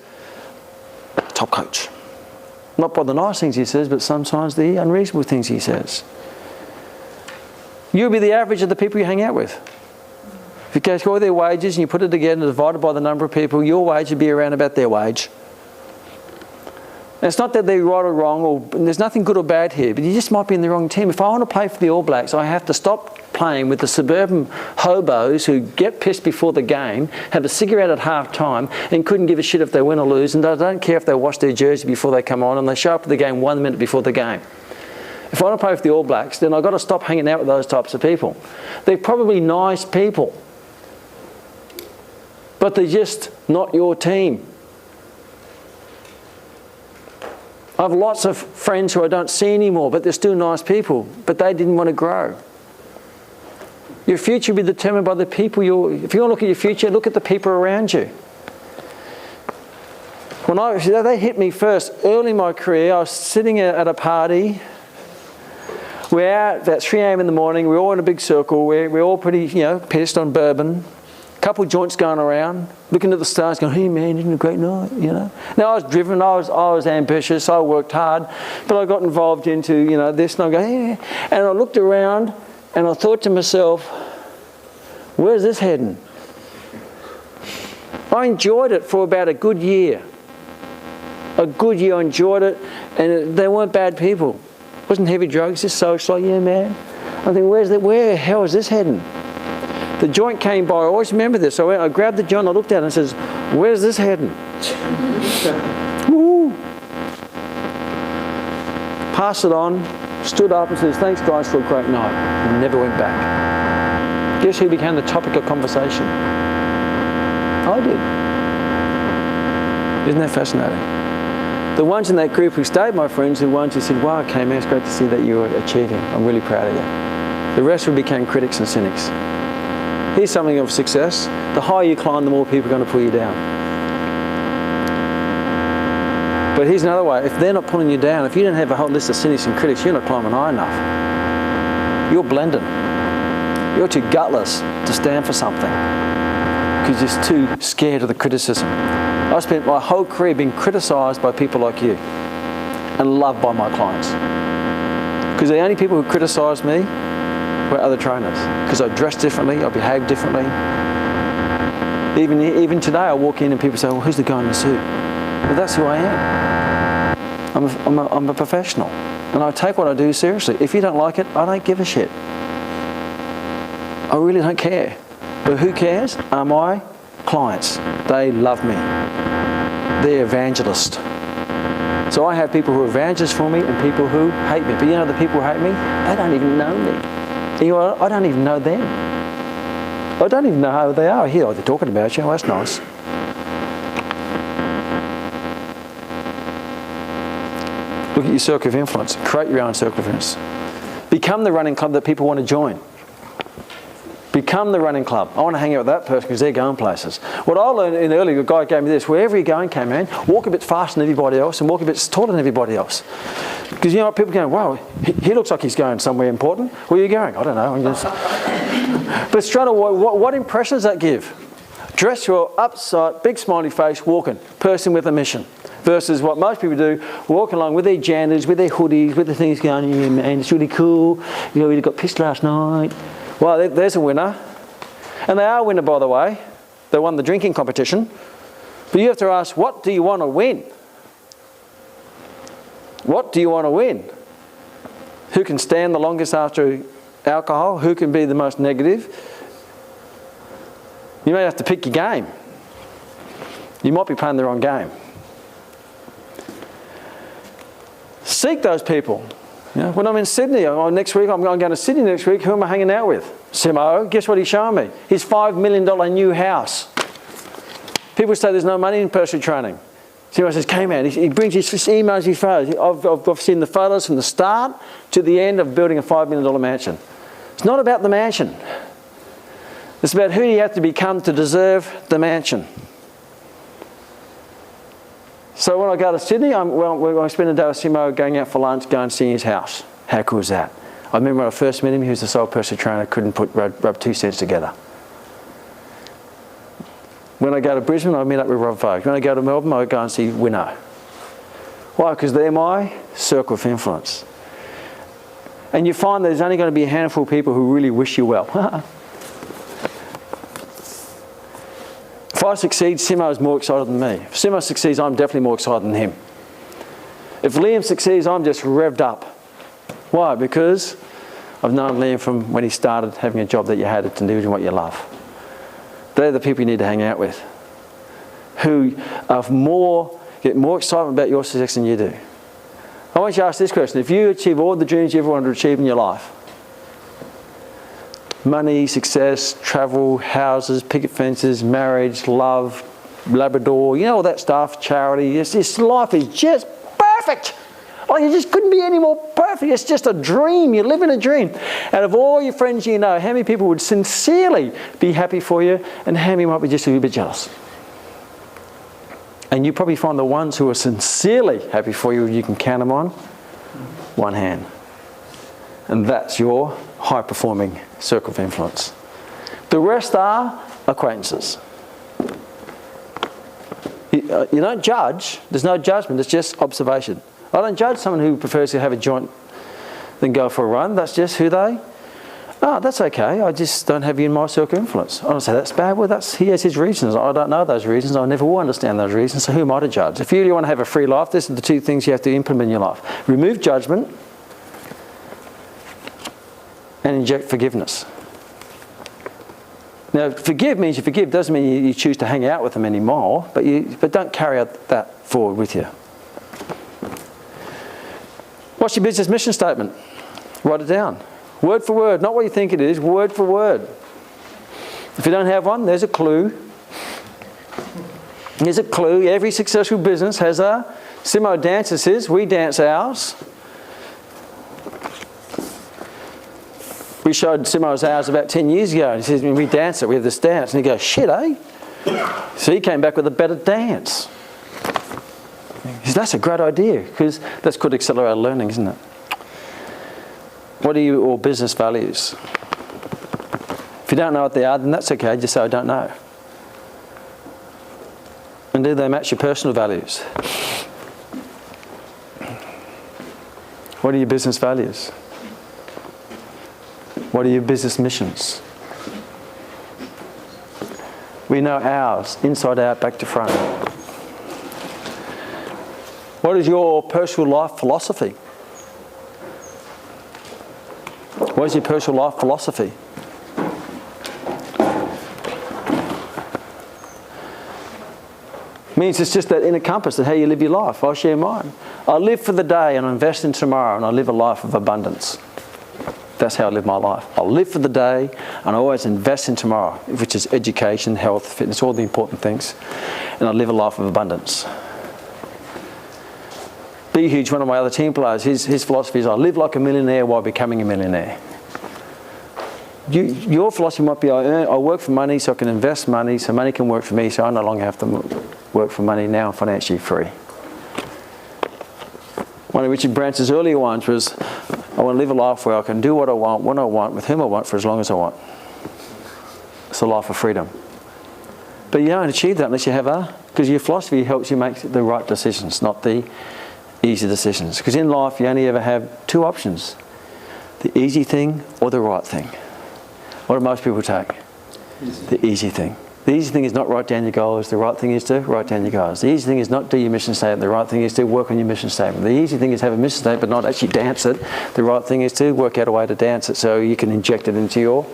a top coach. Not by the nice things he says, but sometimes the unreasonable things he says. You'll be the average of the people you hang out with. If you go through their wages and you put it together and divide it by the number of people, your wage would be around about their wage. And it's not that they're right or wrong, or there's nothing good or bad here, but you just might be in the wrong team. If I want to play for the All Blacks, I have to stop playing with the suburban hobos who get pissed before the game, have a cigarette at half time, and couldn't give a shit if they win or lose, and they don't care if they wash their jersey before they come on, and they show up at the game 1 minute before the game. If I want to play for the All Blacks, then I've got to stop hanging out with those types of people. They're probably nice people, but they're just not your team. I have lots of friends who I don't see anymore, but they're still nice people, but they didn't want to grow. Your future will be determined by the people if you want to look at your future, look at the people around you. They hit me first. Early in my career, I was sitting at a party. We're out about 3 a.m. in the morning. We're all in a big circle. We're all pretty, pissed on bourbon. Couple of joints going around, looking at the stars, going, "Hey man, isn't it a great night?" Now I was driven, I was ambitious, I worked hard, but I got involved into this, and I go, "Yeah," and I looked around, and I thought to myself, "Where's this heading?" I enjoyed it for about a good year. I enjoyed it, and they weren't bad people. It wasn't heavy drugs, just social. Yeah, man. I think, where the hell is this heading? The joint came by. I always remember this. I grabbed the joint, I looked at it and says, "Where's this heading?" Woo. Passed it on, stood up and says, "Thanks guys for a great night," and never went back. Guess who became the topic of conversation? I did. Isn't that fascinating? The ones in that group who stayed my friends are the ones who said, "Wow, Kman, it's great to see that you're achieving. I'm really proud of you." The rest who became critics and cynics. Here's something of success. The higher you climb, the more people are going to pull you down. But here's another way. If they're not pulling you down, if you don't have a whole list of cynics and critics, you're not climbing high enough. You're blended. You're too gutless to stand for something because you're just too scared of the criticism. I spent my whole career being criticised by people like you and loved by my clients. Because the only people who criticised me were other trainers. Because I dressed differently, I behaved differently. Even today I walk in and people say, "Well, who's the guy in the suit?" Well, that's who I am. I'm a professional. And I take what I do seriously. If you don't like it, I don't give a shit. I really don't care. But who cares are my clients. They love me. They're evangelists. So I have people who are evangelists for me and people who hate me. But the people who hate me, they don't even know me. I don't even know them. I don't even know how they are. Here, they're talking about you. Oh, that's nice. Look at your circle of influence. Create your own circle of influence. Become the running club that people want to join. Become the running club. I want to hang out with that person because they're going places. What I learned in early, a guy gave me this: wherever you're going, Kman, walk a bit faster than everybody else and walk a bit taller than everybody else. Because you know what, people go, "Wow, he looks like he's going somewhere important. Where are you going?" "I don't know." But straight away, what impression does that give? Dress your upside, big smiley face, walking, person with a mission. Versus what most people do, walk along with their janders, with their hoodies, with the things going, "Yeah, man, it's really cool. We got pissed last night." Well, there's a winner. And they are a winner, by the way. They won the drinking competition. But you have to ask, what do you want to win? What do you want to win? Who can stand the longest after alcohol? Who can be the most negative? You may have to pick your game. You might be playing the wrong game. Seek those people. When I'm in Sydney, next week, I'm going to Sydney next week. Who am I hanging out with? Simo. Guess what he's showing me? His $5 million new house. People say there's no money in personal training. Simo says, "Kman," he brings his emails, his photos. I've seen the photos from the start to the end of building a $5 million mansion. It's not about the mansion. It's about who you have to become to deserve the mansion. So when I go to Sydney, I spend a day with Simo, going out for lunch, going and seeing his house. How cool is that? I remember when I first met him, he was the sole personal trainer, couldn't rub 2 cents together. When I go to Brisbane, I meet up with Rob Vogt. When I go to Melbourne, I go and see Winnow. Why? Because they're my circle of influence. And you find there's only going to be a handful of people who really wish you well. If I succeed, Simo is more excited than me. If Simo succeeds, I'm definitely more excited than him. If Liam succeeds, I'm just revved up. Why? Because I've known Liam from when he started having a job that you hated to doing what you love. They're the people you need to hang out with, who get more excitement about your success than you do. I want you to ask this question. If you achieve all the dreams you ever wanted to achieve in your life, money, success, travel, houses, picket fences, marriage, love, Labrador, all that stuff, charity, this life is just perfect. Oh, you just couldn't be any more perfect. It's just a dream. You live in a dream. Out of all your friends you know, how many people would sincerely be happy for you, and how many might be just a little bit jealous? And you probably find the ones who are sincerely happy for you, you can count them on one hand. And that's your high-performing circle of influence. The rest are acquaintances. You don't judge. There's no judgment. It's just observation. I don't judge someone who prefers to have a joint than go for a run. That's just who they are. That's okay. I just don't have you in my circle of influence. I don't say that's bad. Well, he has his reasons. I don't know those reasons. I never will understand those reasons. So who am I to judge? If you really want to have a free life, these are the two things you have to implement in your life. Remove judgment and inject forgiveness. Now, forgive means you forgive. Doesn't mean you choose to hang out with them anymore, but don't carry that forward with you. What's your business mission statement? Write it down. Word for word, not what you think it is, word for word. If you don't have one, there's a clue. Here's a clue. Every successful business has a Simo dances his, we dance ours. We showed Simo's ours about 10 years ago. And he says, we dance it, we have this dance. And he goes, shit, eh? So he came back with a better dance. He says, that's a great idea, because that's called accelerated learning, isn't it? What are your business values? If you don't know what they are, then that's okay. Just say, I don't know. And do they match your personal values? What are your business values? What are your business missions? We know ours, inside out, back to front. What is your personal life philosophy? What is your personal life philosophy? Means it's just that inner compass of how you live your life. I'll share mine. I live for the day and I invest in tomorrow, and I live a life of abundance. That's how I live my life. I live for the day and I always invest in tomorrow, which is education, health, fitness, all the important things. And I live a life of abundance. B. Huge, one of my other team players, his philosophy is I live like a millionaire while becoming a millionaire. Your philosophy might be I work for money so I can invest money so money can work for me, so I no longer have to work for money. Now I'm financially free. One of Richard Branson's earlier ones was I want to live a life where I can do what I want, when I want, with whom I want, for as long as I want. It's a life of freedom. But you don't achieve that unless you have because your philosophy helps you make the right decisions, not the easy decisions. Because in life you only ever have two options: the easy thing or the right thing. What do most people take? The easy thing. The easy thing is not write down your goals. The right thing is to write down your goals. The easy thing is not do your mission statement. The right thing is to work on your mission statement. The easy thing is have a mission statement but not actually dance it. The right thing is to work out a way to dance it so you can inject it into your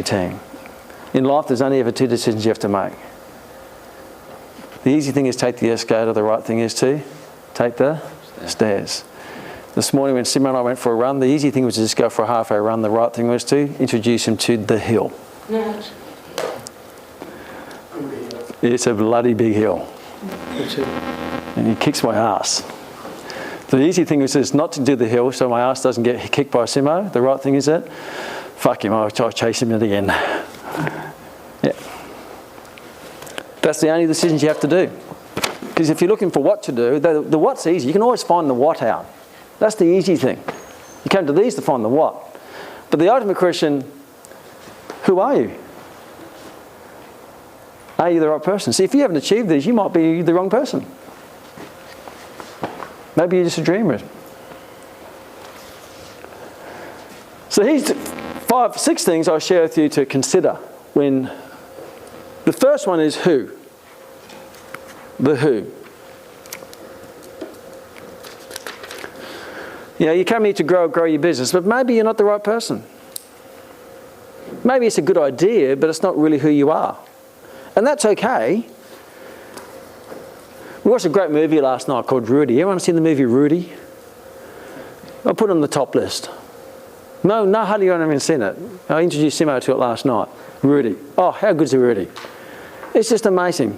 team. In life there's only ever two decisions you have to make. The easy thing is take the escalator. The right thing is to take the stairs. This morning when Simon and I went for a run, the easy thing was to just go for a half-hour run. The right thing was to introduce him to the hill. It's a bloody big hill. And he kicks my ass. The easy thing is not to do the hill so my ass doesn't get kicked by Simo. The right thing is that, fuck him, I'll chase him in again. Yeah. That's the only decisions you have to do. Because if you're looking for what to do, the what's easy. You can always find the what out. That's the easy thing. You come to these to find the what. But the ultimate question, who are you? Are you the right person? See, if you haven't achieved these, you might be the wrong person. Maybe you're just a dreamer. So here's 6 things I'll share with you to consider when... The first one is who. The who. You know, you come here to grow your business, but maybe you're not the right person. Maybe it's a good idea, but it's not really who you are. And that's okay. We watched a great movie last night called Rudy. Everyone seen the movie Rudy? I'll put it on the top list. No, hardly anyone even seen it. I introduced Simo to it last night. Rudy. Oh, how good's a Rudy? It's just amazing.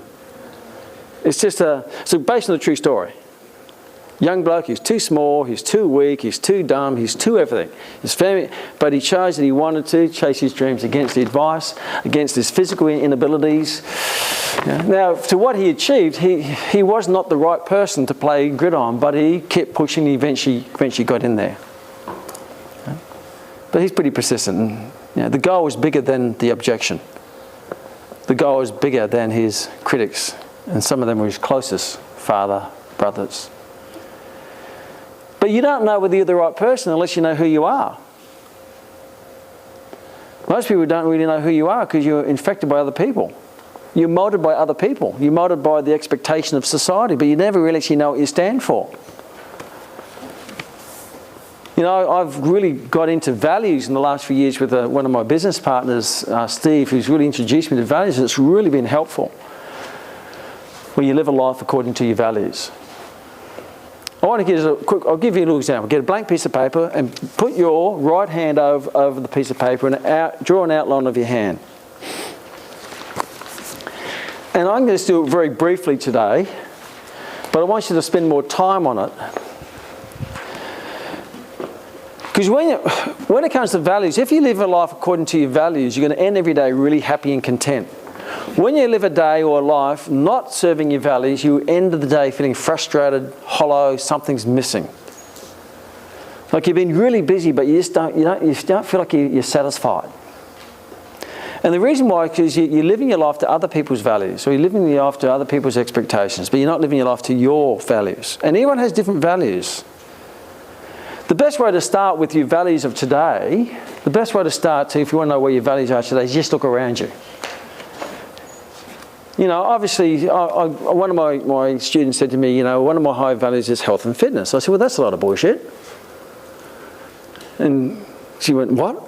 It's just so based on a true story. Young bloke, he's too small, he's too weak, he's too dumb, he's too everything. His family, but he chose that he wanted to chase his dreams against the advice, against his physical inabilities. Yeah. Now, to what he achieved, he was not the right person to play gridiron, but he kept pushing, he eventually got in there. Yeah. But he's pretty persistent. And, you know, the goal was bigger than the objection. The goal was bigger than his critics, and some of them were his closest father, brothers. But you don't know whether you're the right person unless you know who you are. Most people don't really know who you are because you're infected by other people. You're moulded by other people. You're moulded by the expectation of society, but you never really actually know what you stand for. You know, I've really got into values in the last few years with one of my business partners, Steve, who's really introduced me to values, and it's really been helpful. Where you live a life according to your values. I'll give you a little example. Get a blank piece of paper and put your right hand over the piece of paper and draw an outline of your hand. And I'm going to do it very briefly today, but I want you to spend more time on it. Because when it comes to values, if you live a life according to your values, you're going to end every day really happy and content. When you live a day or a life not serving your values, you end the day feeling frustrated, hollow, something's missing. Like you've been really busy, but you don't feel like you're satisfied. And the reason why is because you're living your life to other people's values, or you're living your life to other people's expectations, but you're not living your life to your values. And everyone has different values. The best way to start with your values of today, if you want to know where your values are today, is just look around you. You know, obviously, one of my students said to me, you know, one of my high values is health and fitness. I said, well, that's a lot of bullshit. And she went, what?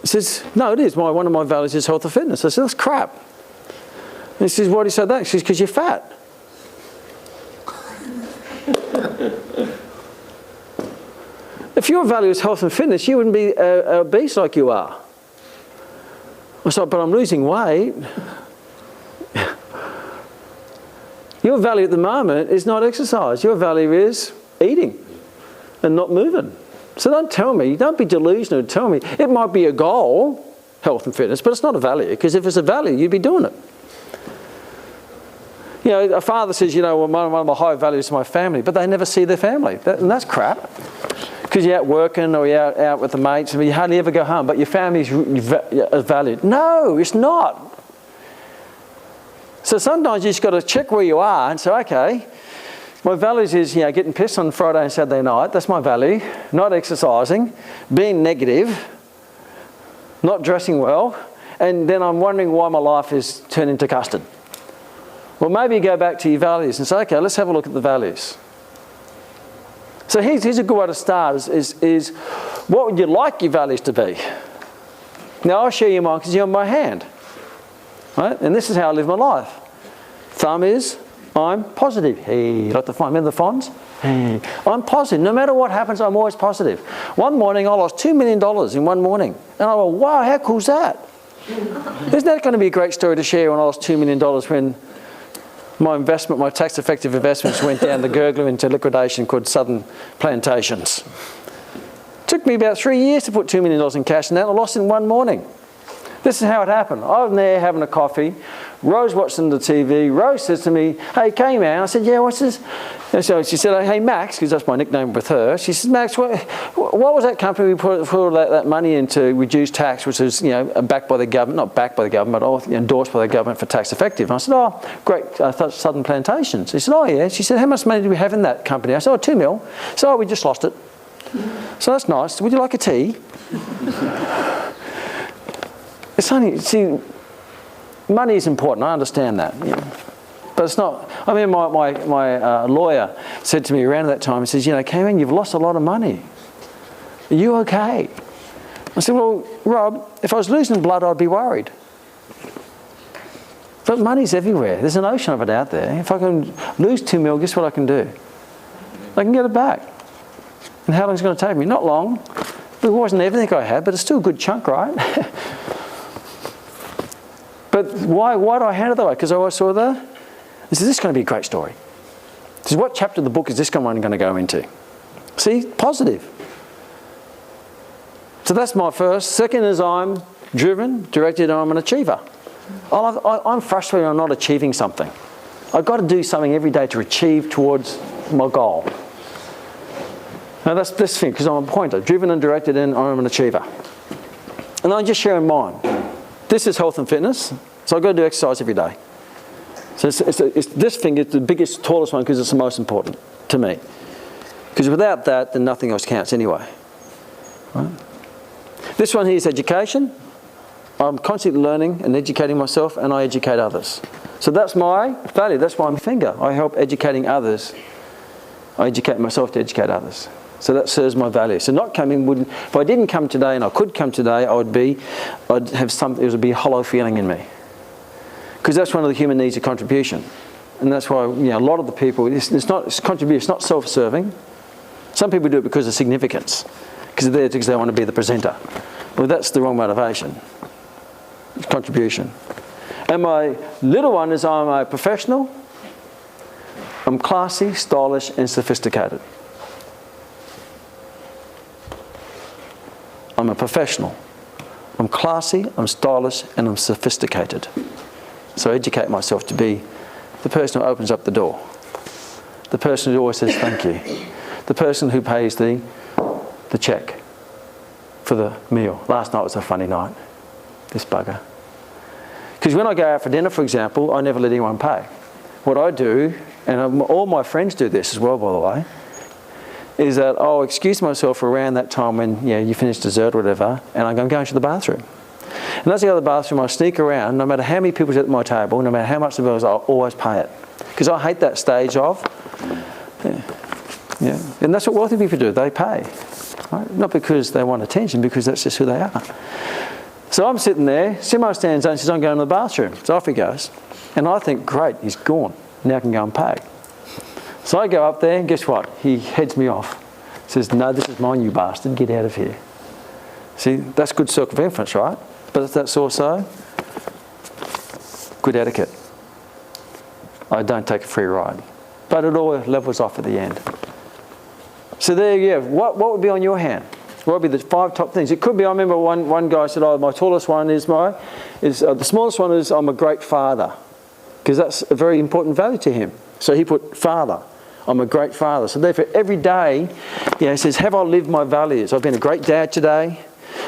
He says, no, it is. One of my values is health and fitness. I said, that's crap. And he says, why do you say that? She says, because you're fat. If your value is health and fitness, you wouldn't be obese like you are. I said, but I'm losing weight. Your value at the moment is not exercise. Your value is eating and not moving. So don't be delusional. Tell me, it might be a goal, health and fitness, but it's not a value, because if it's a value, you'd be doing it. You know, a father says, you know, well, one of my high values is my family, but they never see their family. And that's crap. Because you're out working or you're out with the mates and you hardly ever go home, but your family's valued. No, it's not. So sometimes you just got to check where you are and say, okay, my values is, you know, getting pissed on Friday and Saturday night. That's my value. Not exercising, being negative, not dressing well, and then I'm wondering why my life is turned into custard. Well, maybe you go back to your values and say, okay, let's have a look at the values. So here's a good way to start is what would you like your values to be? Now I'll share you mine because you're on my hand. Right? And this is how I live my life. Thumb is, I'm positive. Hey, you like the fun? Remember the Fonz? Hey, I'm positive. No matter what happens, I'm always positive. One morning I lost $2 million in one morning. And I went, wow, how cool is that? Isn't that going to be a great story to share when I lost $2 million when my tax-effective investments went down the gurgler into liquidation called Southern Plantations. It took me about 3 years to put $2 million in cash, and that I lost in one morning. This is how it happened. I'm there having a coffee. Rose watching the TV. Rose says to me, hey, Kman. I said, yeah, what's this? And so she said, hey, Max, because that's my nickname with her. She said, Max, what was that company we put all that money into reduce tax, which is, you know, backed by the government, not backed by the government, but endorsed by the government for tax effective. And I said, oh, great, Southern Plantations. She said, oh, yeah. She said, how much money do we have in that company? I said, oh, $2 million. So we just lost it. So that's nice. Would you like a tea? It's only, see, money is important. I understand that. You know. But it's not. I mean, my lawyer said to me around that time, he says, Kman, you've lost a lot of money. Are you okay? I said, well, Rob, if I was losing blood, I'd be worried. But money's everywhere. There's an ocean of it out there. If I can lose 2 mil, guess what I can do? I can get it back. And how long is it going to take me? Not long. It wasn't everything I had, but it's still a good chunk, right? But why do I hand it that way? Because I always saw this is going to be a great story. This is what chapter of the book is this one going to go into? See, positive. So that's my first. Second is I'm driven, directed, and I'm an achiever. I'm frustrated I'm not achieving something. I've got to do something every day to achieve towards my goal. Now that's this thing, because I'm a pointer, driven and directed, and I'm an achiever. And I'm just sharing mine. This is health and fitness, so I've got to do exercise every day. So it's this thing is the biggest, tallest one because it's the most important to me. Because without that, then nothing else counts anyway. Right? This one here is education. I'm constantly learning and educating myself, and I educate others. So that's my value. That's why I'm a finger. I help educating others. I educate myself to educate others. So that serves my value. So not coming wouldn't. If I didn't come today and I could come today, I'd have something. There would be a hollow feeling in me. Because that's one of the human needs of contribution, and that's why a lot of the people. It's contribution. It's not self-serving. Some people do it because of significance, because they're there because they want to be the presenter. Well, that's the wrong motivation. It's contribution. And my little one is I'm a professional. I'm classy, stylish, and sophisticated. I'm a professional. I'm classy, I'm stylish, and I'm sophisticated. So I educate myself to be the person who opens up the door. The person who always says thank you. The person who pays the check for the meal. Last night was a funny night. This bugger. Because when I go out for dinner, for example, I never let anyone pay. What I do, and all my friends do this as well, by the way, is that I'll excuse myself around that time when you finish dessert or whatever, and I'm going to the bathroom. And as I go to the bathroom, I sneak around, no matter how many people's at my table, no matter how much the bill is, I'll always pay it. Because I hate that stage of, and that's what wealthy people do, they pay. Right? Not because they want attention, because that's just who they are. So I'm sitting there, Simo stands up and says, I'm going to the bathroom. So off he goes. And I think, great, he's gone. Now I can go and pay. So I go up there, and guess what? He heads me off. Says, no, this is mine, you bastard. Get out of here. See, that's good circle of influence, right? But that's also good etiquette. I don't take a free ride. But it all levels off at the end. So there you go. What would be on your hand? What would be the 5 top things? It could be, I remember one guy said, my tallest one is the smallest one is I'm a great father. Because that's a very important value to him. So he put father. I'm a great father. So therefore, every day, he says, have I lived my values? I've been a great dad today.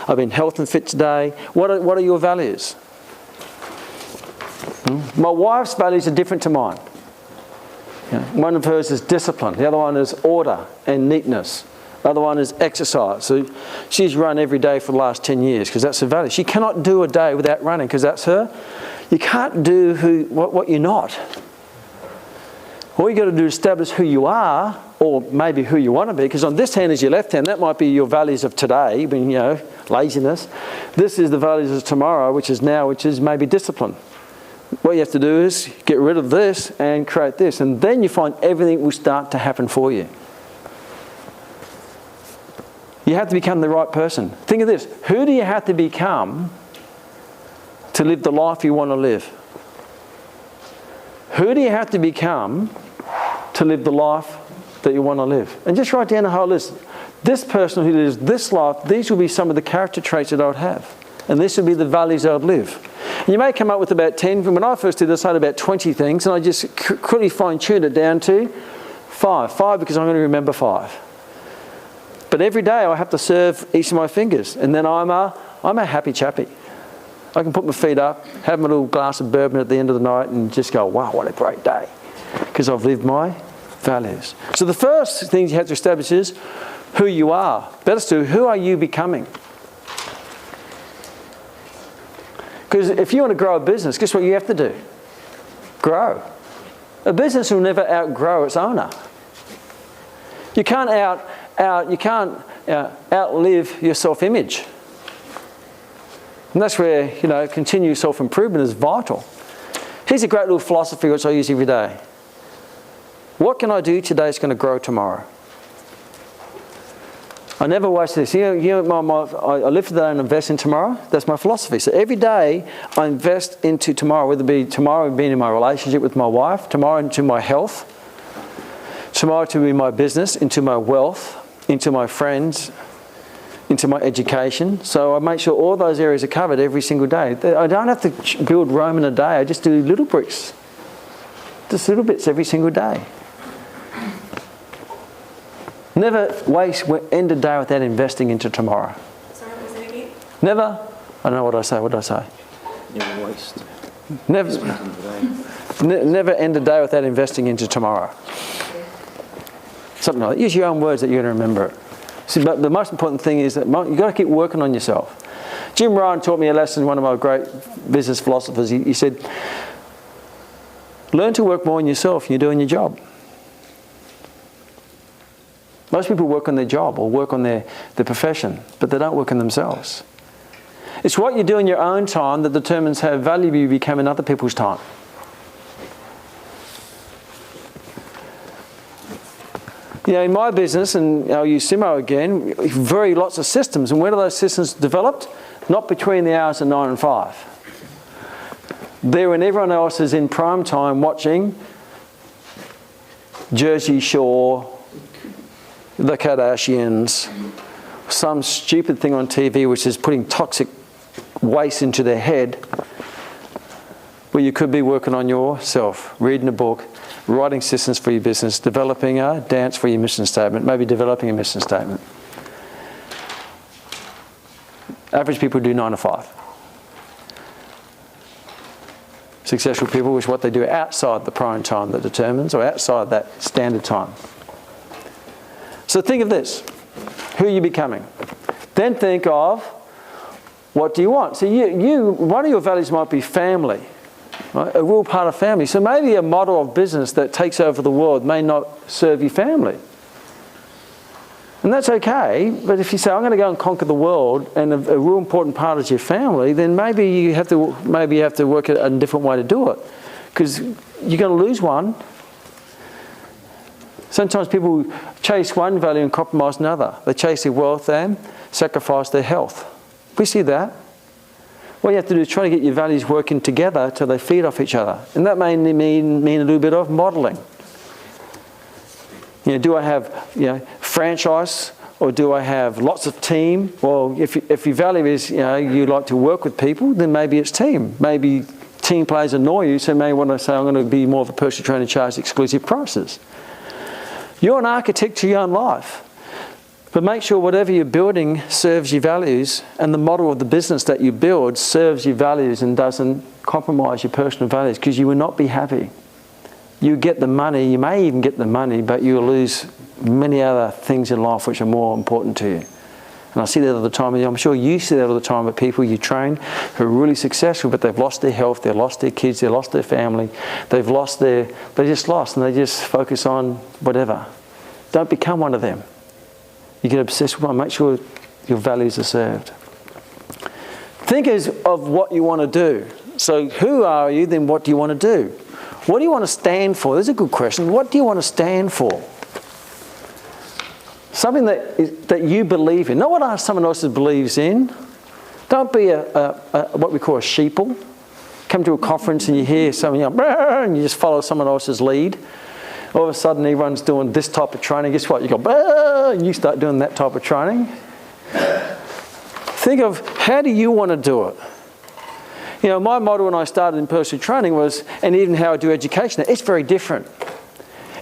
I've been health and fit today. What are your values? My wife's values are different to mine. One of hers is discipline. The other one is order and neatness. The other one is exercise. So she's run every day for the last 10 years because that's her value. She cannot do a day without running because that's her. You can't do what you're not. All you got to do is establish who you are, or maybe who you want to be, because on this hand is your left hand. That might be your values of today, being, laziness. This is the values of tomorrow, which is now, which is maybe discipline. What you have to do is get rid of this and create this, and then you find everything will start to happen for you. You have to become the right person. Think of this. Who do you have to become to live the life you want to live? Who do you have to become to live the life that you want to live? And just write down a whole list. This person who lives this life, these will be some of the character traits that I would have. And this would be the values I would live. And you may come up with about 10. When I first did this, I had about 20 things, and I just quickly fine-tuned it down to 5. 5 because I'm going to remember 5. But every day I have to serve each of my fingers. And then I'm a happy chappy. I can put my feet up, have my little glass of bourbon at the end of the night and just go, wow, what a great day. Because I've lived my values. So the first thing you have to establish is who you are. Better still, who are you becoming? Because if you want to grow a business, guess what you have to do? Grow. A business will never outgrow its owner. You can't outlive your self-image. And that's where, continued self-improvement is vital. Here's a great little philosophy which I use every day. What can I do today that's going to grow tomorrow? I never waste this. I live for today and invest in tomorrow. That's my philosophy. So every day I invest into tomorrow, whether it be tomorrow being in my relationship with my wife, tomorrow into my health, tomorrow to be my business, into my wealth, into my friends, into my education. So I make sure all those areas are covered every single day. I don't have to build Rome in a day. I just do little bricks. Just little bits every single day. Never end a day without investing into tomorrow. Sorry, what was it again? Never. I don't know what I say. What did I say? Never waste. Never end a day without investing into tomorrow. Something like that. Use your own words that you're going to remember it. See, but the most important thing is that you've got to keep working on yourself. Jim Ryan taught me a lesson, one of my great business philosophers. He said, learn to work more on yourself when you're doing your job. Most people work on their job or work on their profession, but they don't work on themselves. It's what you do in your own time that determines how valuable you become in other people's time. In my business, and I'll use Simo again, very lots of systems. And where are those systems developed? Not between the hours of 9 and 5. They're when everyone else is in prime time watching Jersey Shore, the Kardashians, some stupid thing on TV which is putting toxic waste into their head, where you could be working on yourself, reading a book, writing systems for your business, developing a dance for your mission statement, maybe developing a mission statement. Average people do 9 to 5. Successful people is what they do outside the prime time that determines, or outside that standard time. So think of this, who are you becoming? Then think of, what do you want? So one of your values might be family, right? A real part of family. So maybe a model of business that takes over the world may not serve your family. And that's okay, but if you say, I'm going to go and conquer the world, and a real important part is your family, then maybe you have to work a different way to do it. Because you're going to lose one. Sometimes people chase one value and compromise another. They chase their wealth and sacrifice their health. We see that. What you have to do is try to get your values working together till they feed off each other. And that may mean a little bit of modelling. Do I have franchise, or do I have lots of team? Well, if your value is you like to work with people, then maybe it's team. Maybe team players annoy you, so you may want to say, I'm going to be more of a personal trainer and charge exclusive prices. You're an architect to your own life. But make sure whatever you're building serves your values, and the model of the business that you build serves your values and doesn't compromise your personal values, because you will not be happy. You get the money, you may even get the money, but you'll lose many other things in life which are more important to you. And I see that all the time, and I'm sure you see that all the time with people you train who are really successful, but they've lost their health, they've lost their kids, they've lost their family, they just lost, and they just focus on whatever. Don't become one of them. You get obsessed with one, make sure your values are served. Think of what you want to do. So who are you, then what do you want to do? What do you want to stand for? That's a good question. What do you want to stand for? Something that you believe in, not what someone else believes in. Don't be what we call a sheeple. Come to a conference and you hear someone yell, and you just follow someone else's lead. All of a sudden everyone's doing this type of training. Guess what? You go, and you start doing that type of training. Think of, how do you want to do it? My model when I started in personal training was, and even how I do education, it's very different.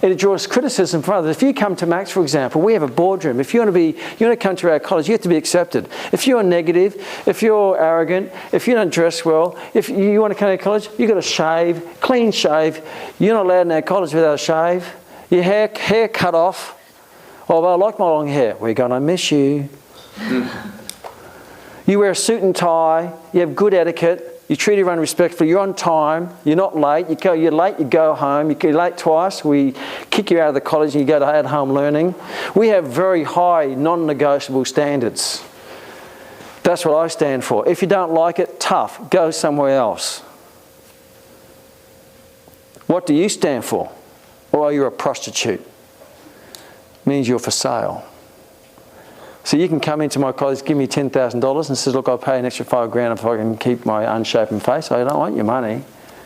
And it draws criticism from others. If you come to Max, for example, we have a boardroom. If you want to come to our college, you have to be accepted. If you're negative, if you're arrogant, if you don't dress well, if you want to come to our college, you've got to shave, clean shave. You're not allowed in our college without a shave. Your hair cut off. Oh, but I like my long hair. We're going to miss you. You wear a suit and tie. You have good etiquette. You treat everyone respectfully. You're on time. You're not late. You're late, you go home. You're late twice. We kick you out of the college and you go to at-home learning. We have very high, non-negotiable standards. That's what I stand for. If you don't like it, tough. Go somewhere else. What do you stand for? Or you're a prostitute. Means you're for sale. So you can come into my college, give me $10,000 and says, look, I'll pay an extra $5,000 if I can keep my unshapen face. I don't want your money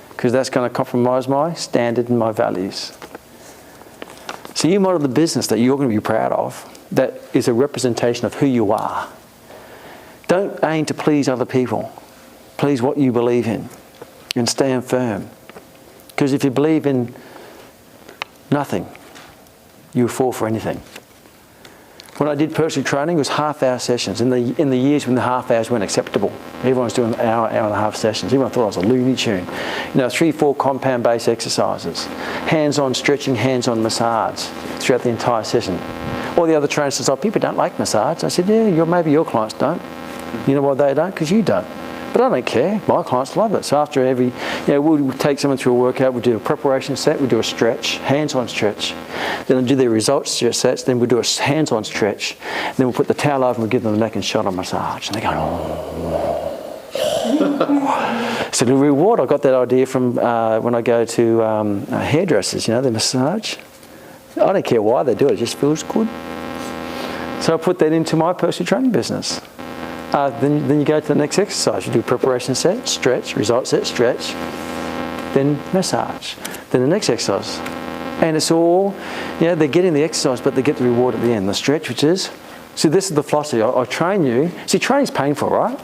because that's going to compromise my standard and my values. So you model the business that you're going to be proud of that is a representation of who you are. Don't aim to please other people. Please what you believe in and stand firm. Because if you believe in nothing, you fall for anything. When I did personal training, it was half-hour sessions. In the years when the half hours weren't acceptable, everyone was doing hour and a half sessions. Everyone thought I was a Looney Tune. 3-4 compound-based exercises, hands-on stretching, hands-on massage throughout the entire session. All the other trainers said, "Oh, people don't like massage." I said, "Yeah, maybe your clients don't. You know why they don't? Because you don't." But I don't care. My clients love it. So after every, we'll take someone through a workout, we'll do a preparation set, we'll do a stretch, hands-on stretch. Then we'll do their results sets, then we'll do a hands-on stretch. Then we'll put the towel over and we'll give them the neck and shoulder massage. And they go, oh. So the reward, I got that idea from when I go to hairdressers, the massage. I don't care why they do it, it just feels good. So I put that into my personal training business. Then you go to the next exercise. You do preparation set, stretch, result set, stretch, then massage, then the next exercise. And it's all, they're getting the exercise, but they get the reward at the end. The stretch, which is, see, this is the philosophy. I train you. See, training's painful, right?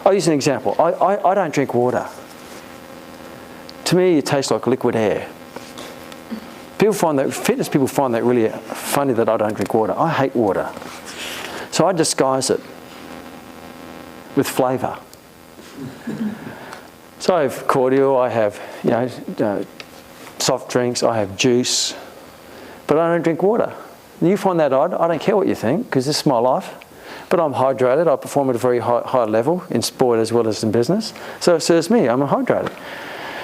I'll use an example. I don't drink water. To me, it tastes like liquid air. Fitness people find that really funny that I don't drink water. I hate water. So I disguise it with flavour. So I have cordial, I have soft drinks, I have juice, but I don't drink water. And you find that odd. I don't care what you think because this is my life. But I'm hydrated. I perform at a very high level in sport as well as in business. So it serves me. I'm hydrated.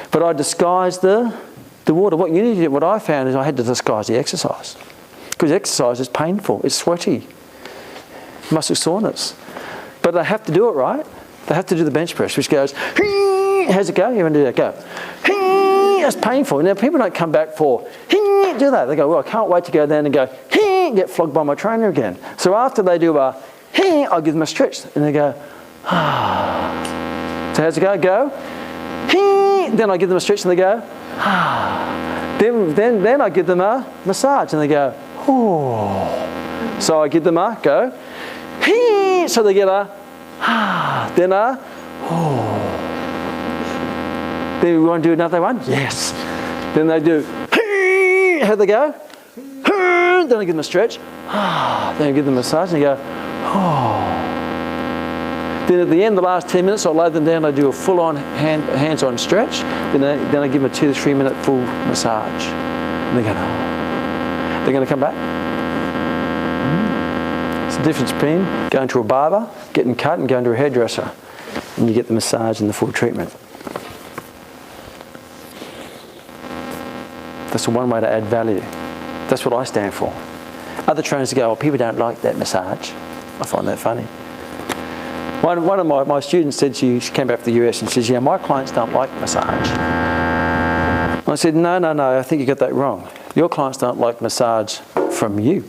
But I disguise the water. What I found is I had to disguise the exercise because exercise is painful. It's sweaty. Muscle soreness. But they have to do it right. They have to do the bench press, which goes, how's it go? You want to do that? Go. That's painful. Now, people don't come back for, do that. They go, well, I can't wait to go down and go, get flogged by my trainer again. So after they do a, I'll give them a stretch. And they go, So how's it go? Go. Then I give them a stretch and they go, Then I give them a massage and they go, oh. So I give them a go. So they get a, then a, oh. Then we want to do another one? Yes. Then they do, how they go? Then I give them a stretch. Then I give them a massage and they go, oh. Then at the end, the last 10 minutes, I'll lay them down. I do a full-on hands-on stretch. Then I give them a 2 to 3 minute full massage. And they go, oh. They're going to come back. It's the difference between going to a barber, getting cut, and going to a hairdresser. And you get the massage and the full treatment. That's the one way to add value. That's what I stand for. Other trainers go, oh, people don't like that massage. I find that funny. One of my students said, she came back from the US and says, yeah, my clients don't like massage. I said, no, I think you got that wrong. Your clients don't like massage from you.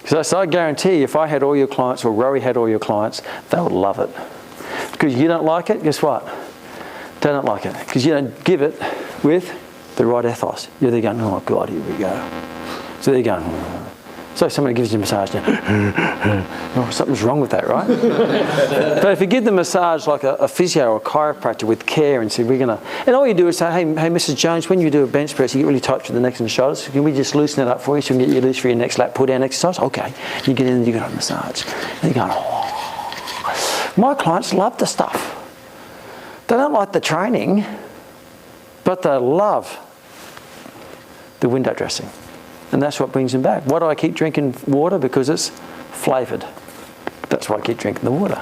So I guarantee if I had all your clients or Rory had all your clients, they would love it. Because you don't like it, guess what? They don't like it. Because you don't give it with the right ethos. You're there going, oh God, here we go. So they're going, so somebody gives you a massage now. Oh, something's wrong with that, right? But if you give the massage like a physio or a chiropractor with care and say, we're going to, and all you do is say, hey, Mrs. Jones, when you do a bench press, you get really tight to the necks and shoulders. Can we just loosen it up for you so we can get you loose for your next lap pull down exercise? Okay. You get in and you get a massage. And you're going, oh. My clients love the stuff. They don't like the training, but they love the window dressing. And that's what brings them back. Why do I keep drinking water? Because it's flavoured. That's why I keep drinking the water.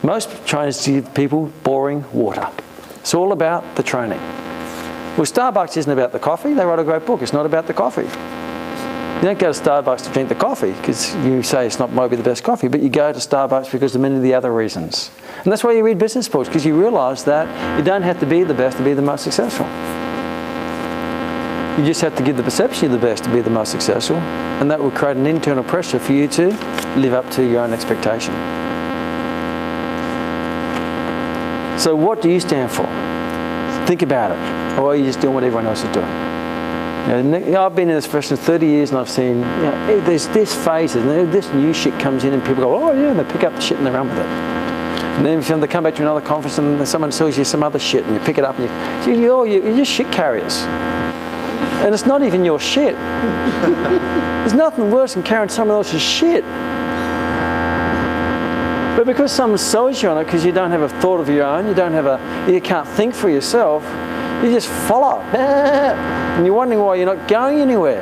Most trainers give people boring water. It's all about the training. Well, Starbucks isn't about the coffee. They wrote a great book. It's not about the coffee. You don't go to Starbucks to drink the coffee because you say it's not maybe the best coffee, but you go to Starbucks because of many of the other reasons. And that's why you read business books, because you realise that you don't have to be the best to be the most successful. You just have to give the perception you're the best to be the most successful, and that will create an internal pressure for you to live up to your own expectation. So what do you stand for? Think about it. Or are you just doing what everyone else is doing? I've been in this profession 30 years and I've seen, there's this phase, and this new shit comes in and people go, oh yeah, and they pick up the shit and they run with it. And then they come back to another conference and someone sells you some other shit and you pick it up and you're just shit carriers. And it's not even your shit. There's nothing worse than carrying someone else's shit. But because someone sells you on it because you don't have a thought of your own, you can't think for yourself, you just follow. And you're wondering why you're not going anywhere.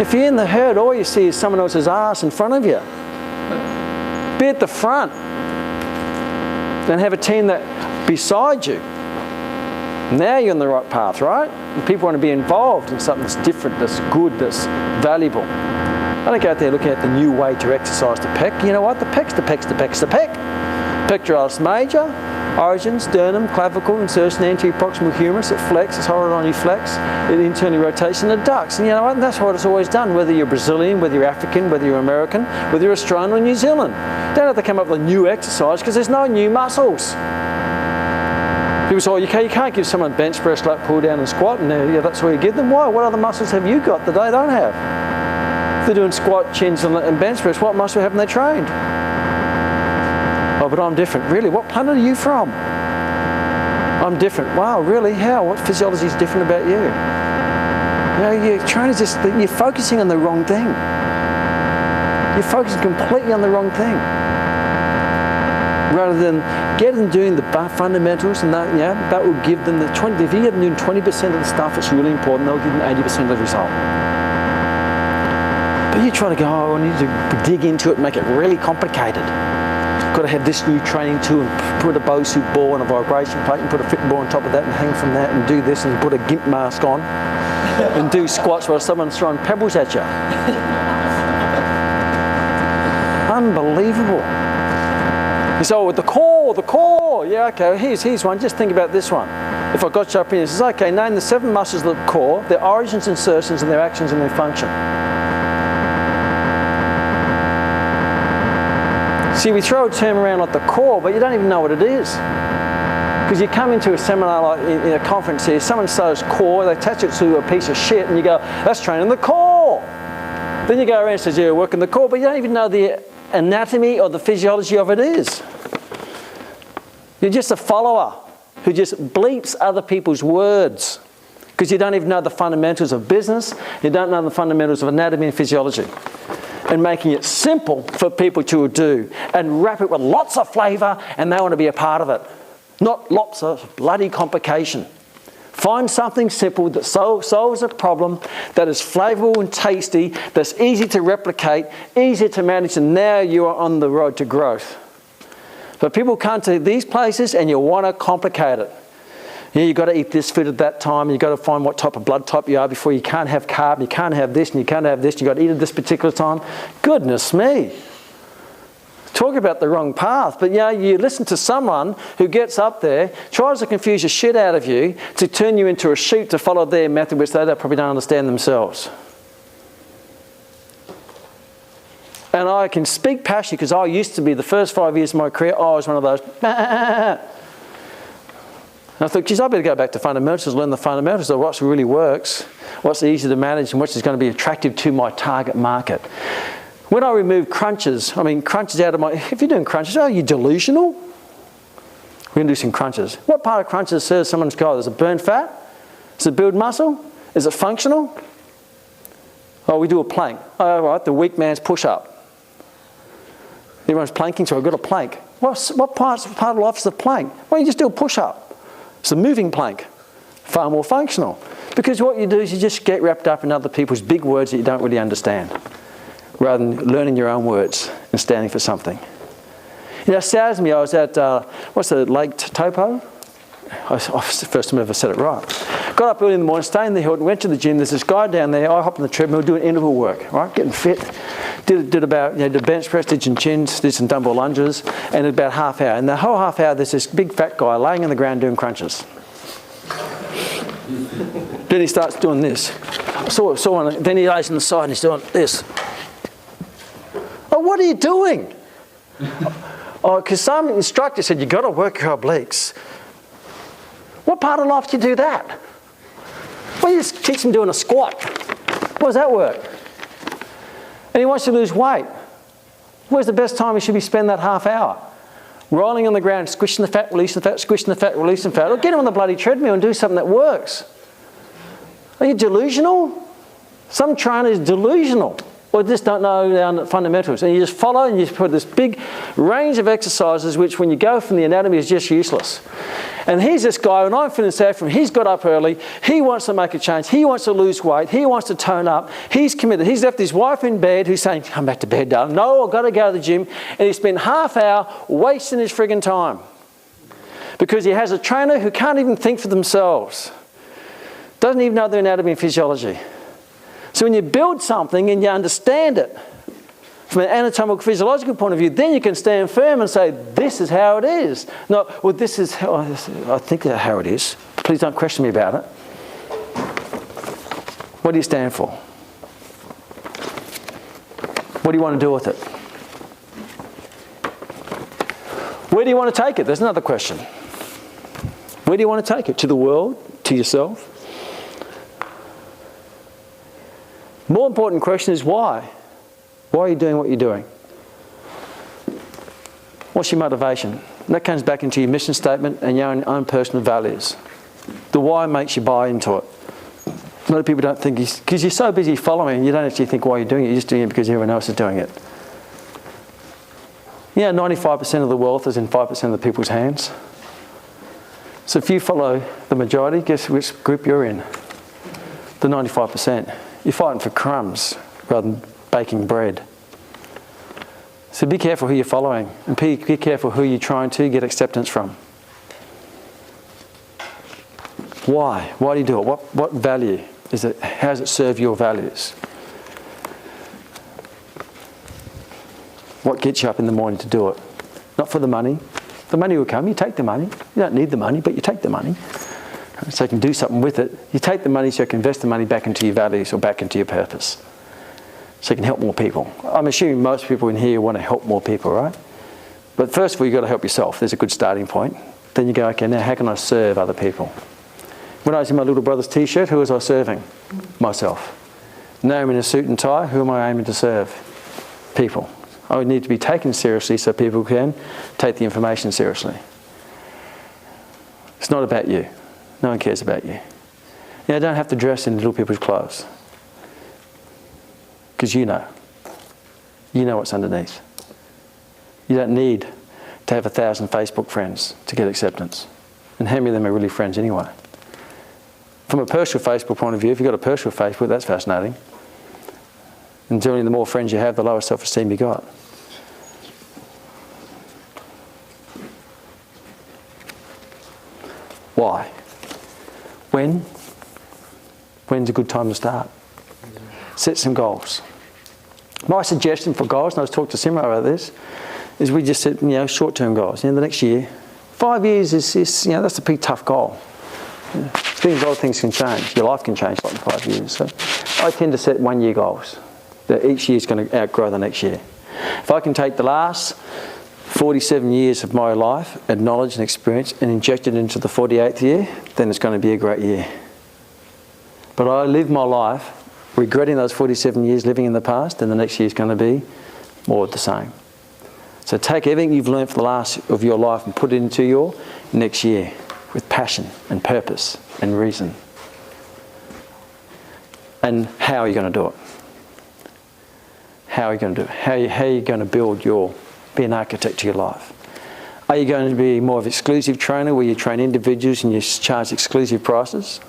If you're in the herd, all you see is someone else's ass in front of you. Be at the front. And have a team that beside you. Now you're on the right path, right? And people want to be involved in something that's different, that's good, that's valuable. I don't go out there looking at the new way to exercise the pec. You know what? The pec's the pec's the pec's the pec. Pectoralis major, origin, sternum, clavicle, insertion, anterior proximal humerus, it flexes, horizontally flex, it internally rotates, and it ducks. And you know what? And that's what it's always done, whether you're Brazilian, whether you're African, whether you're American, whether you're Australian or New Zealand. You don't have to come up with a new exercise because there's no new muscles. People say, oh, you can't give someone bench press, lat pull down and squat, and that's what you give them. Why? What other muscles have you got that they don't have? If they're doing squat, chins and bench press, what muscle haven't they trained? Oh, but I'm different. Really? What planet are you from? I'm different. Wow, really? How? What physiology is different about you? You're trying to you're focusing on the wrong thing. You're focusing completely on the wrong thing. Rather than get them doing the fundamentals, and that will give them the 20. If you get them doing 20% of the stuff that's really important, they'll give them 80% of the result. But you try to go, oh, I need to dig into it and make it really complicated. Got to have this new training tool and put a Bosu ball and a vibration plate and put a fit ball on top of that and hang from that and do this and put a GIMP mask on and do squats while someone's throwing pebbles at you. Unbelievable. You say, oh, with the core. Yeah, okay, here's one. Just think about this one. If I got you up here, it says, okay, name the 7 muscles of the core, their origins, insertions, and their actions and their function. See, we throw a term around like the core, but you don't even know what it is. Because you come into a seminar, like in a conference here, someone says core, they attach it to a piece of shit, and you go, that's training the core. Then you go around and says, yeah, working the core, but you don't even know the anatomy or the physiology of it is. You're just a follower who just bleeps other people's words because you don't even know the fundamentals of business, you don't know the fundamentals of anatomy and physiology. And making it simple for people to do and wrap it with lots of flavour and they want to be a part of it. Not lots of bloody complication. Find something simple that solves a problem that is flavourful and tasty, that's easy to replicate, easy to manage, and now you are on the road to growth. But people come to these places and you want to complicate it. You've got to eat this food at that time, you've got to find what type of blood type you are before you can't have carb, you can't have this, and you can't have this, you've got to eat at this particular time. Goodness me. Talk about the wrong path. But you listen to someone who gets up there, tries to confuse the shit out of you to turn you into a sheep to follow their method, which they probably don't understand themselves. And I can speak passionately because I used to be, the first 5 years of my career, I was one of those. And I thought, geez, I better go back to fundamentals, learn the fundamentals of what really works, what's easy to manage, and what's going to be attractive to my target market. When I remove crunches out of my... If you're doing crunches, are you delusional? We're going to do some crunches. What part of crunches serves someone's goal? Is it burn fat? Does it build muscle? Is it functional? Oh, we do a plank. Oh, right, the weak man's push-up. Everyone's planking, so I've got a plank. What part of life is a plank? Well, you just do a push-up. It's a moving plank. Far more functional. Because what you do is you just get wrapped up in other people's big words that you don't really understand. rather than learning your own words and standing for something. You know, it saddens me, I was at, what's the Lake Taupo? It's the first time I ever said it right. Got up early in the morning, stayed in the Hilton, went to the gym. There's this guy down there. I hopped on the treadmill, doing interval work, right? Getting fit. Did about, you know, did bench press, did some chins, did some dumbbell lunges, and about half hour. And the whole half hour, there's this big fat guy laying on the ground doing crunches. Then he starts doing this. I saw one. Then he lays on the side and he's doing this. Oh, what are you doing? Oh, because some instructor said you've got to work your obliques. What part of life do you do that? Well, you just teach him doing a squat. How does that work? And he wants to lose weight. Where's the best time he should be spending that half hour? Rolling on the ground, squishing the fat, releasing the fat, squishing the fat, releasing the fat. Or get him on the bloody treadmill and do something that works. Are you delusional? Some trainer is delusional. Or just don't know the fundamentals. And you just follow and you just put this big range of exercises which when you go from the anatomy is just useless. And here's this guy, and I'm feeling sad for him. He's got up early. He wants to make a change. He wants to lose weight. He wants to tone up. He's committed. He's left his wife in bed who's saying, come back to bed, darling. No, I've got to go to the gym. And he spent half hour wasting his friggin' time. Because he has a trainer who can't even think for themselves. Doesn't even know their anatomy and physiology. So when you build something and you understand it from an anatomical physiological point of view, then you can stand firm and say, this is how it is. Not, well, this is how, I think that's how it is. Please don't question me about it. What do you stand for? What do you want to do with it? Where do you want to take it? There's another question. Where do you want to take it? To the world? To yourself? More important question is why? Why are you doing what you're doing? What's your motivation? And that comes back into your mission statement and your own personal values. The why makes you buy into it. A lot of people don't think, because you're so busy following, you don't actually think why you're doing it. You're just doing it because everyone else is doing it. Yeah, 95% of the wealth is in 5% of the people's hands. So if you follow the majority, guess which group you're in? The 95%. You're fighting for crumbs rather than baking bread. So be careful who you're following and be careful who you're trying to get acceptance from. Why? Why do you do it? What value is it? How does it serve your values? What gets you up in the morning to do it? Not for the money. The money will come. You take the money. You don't need the money, but you take the money. So you can do something with it. You take the money so you can invest the money back into your values or back into your purpose. So you can help more people. I'm assuming most people in here want to help more people, right? But first of all, you've got to help yourself. There's a good starting point. Then you go, okay, now how can I serve other people? When I was in my little brother's t-shirt, who was I serving? Myself. Now I'm in a suit and tie, who am I aiming to serve? People. I would need to be taken seriously so people can take the information seriously. It's not about you. No one cares about you. You don't have to dress in little people's clothes. Because you know. You know what's underneath. You don't need to have 1,000 Facebook friends to get acceptance. And how many of them are really friends anyway? From a personal Facebook point of view, if you've got a personal Facebook, that's fascinating. And generally the more friends you have, the lower self-esteem you got. Why? When? When's a good time to start? Set some goals. My suggestion for goals, and I was talking to Simra about this, is we just set short-term goals. The next year, 5 years is that's a pretty tough goal. A lot of things can change. Your life can change like in 5 years. So I tend to set 1 year goals. That each year is going to outgrow the next year. If I can take the last 47 years of my life and knowledge and experience and inject it into the 48th year, then it's going to be a great year. But I live my life regretting those 47 years living in the past, and the next year is going to be more of the same. So take everything you've learned for the last of your life and put it into your next year with passion and purpose and reason. And how are you going to do it? How are you going to do it? How are you going to be an architect to your life? Are you going to be more of an exclusive trainer where you train individuals and you charge exclusive prices?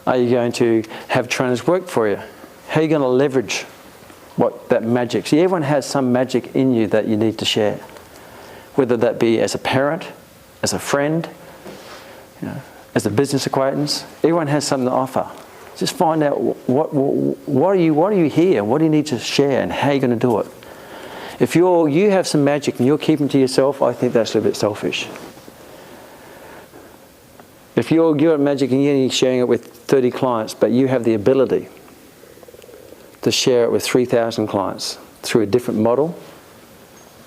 Are you going to have trainers work for you? How are you going to leverage what that magic. See, everyone has some magic in you that you need to share. Whether that be as a parent, as a friend, as a business acquaintance, everyone has something to offer. Just find out what are you here, what do you need to share, and how you're going to do it. If you have some magic and you're keeping to yourself, I think that's a little bit selfish. If you're at magic and you're sharing it with 30 clients, but you have the ability to share it with 3,000 clients through a different model,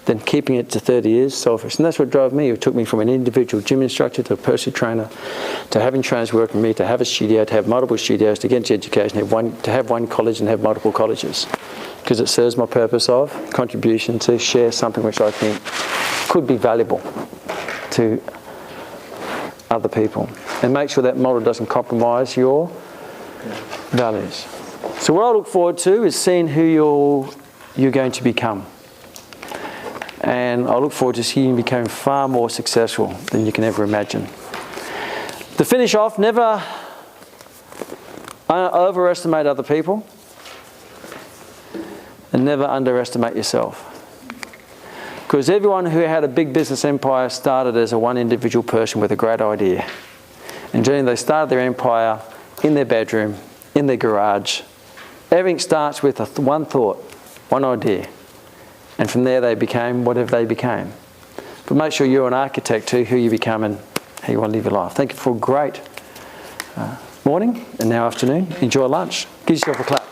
then keeping it to 30 is selfish. And that's what drove me. It took me from an individual gym instructor to a personal trainer, to having trainers working with me, to have a studio, to have multiple studios, to get into education, to have one college and have multiple colleges. Because it serves my purpose of contribution to share something which I think could be valuable to other people. And make sure that model doesn't compromise your values. So what I look forward to is seeing who you're going to become. And I look forward to seeing you become far more successful than you can ever imagine. To finish off, never overestimate other people and never underestimate yourself. Because everyone who had a big business empire started as a one individual person with a great idea. And generally they started their empire in their bedroom, in their garage. Everything starts with one thought, one idea. And from there they became whatever they became. But make sure you're an architect to who you become and how you want to live your life. Thank you for a great morning and now afternoon. Enjoy lunch. Give yourself a clap.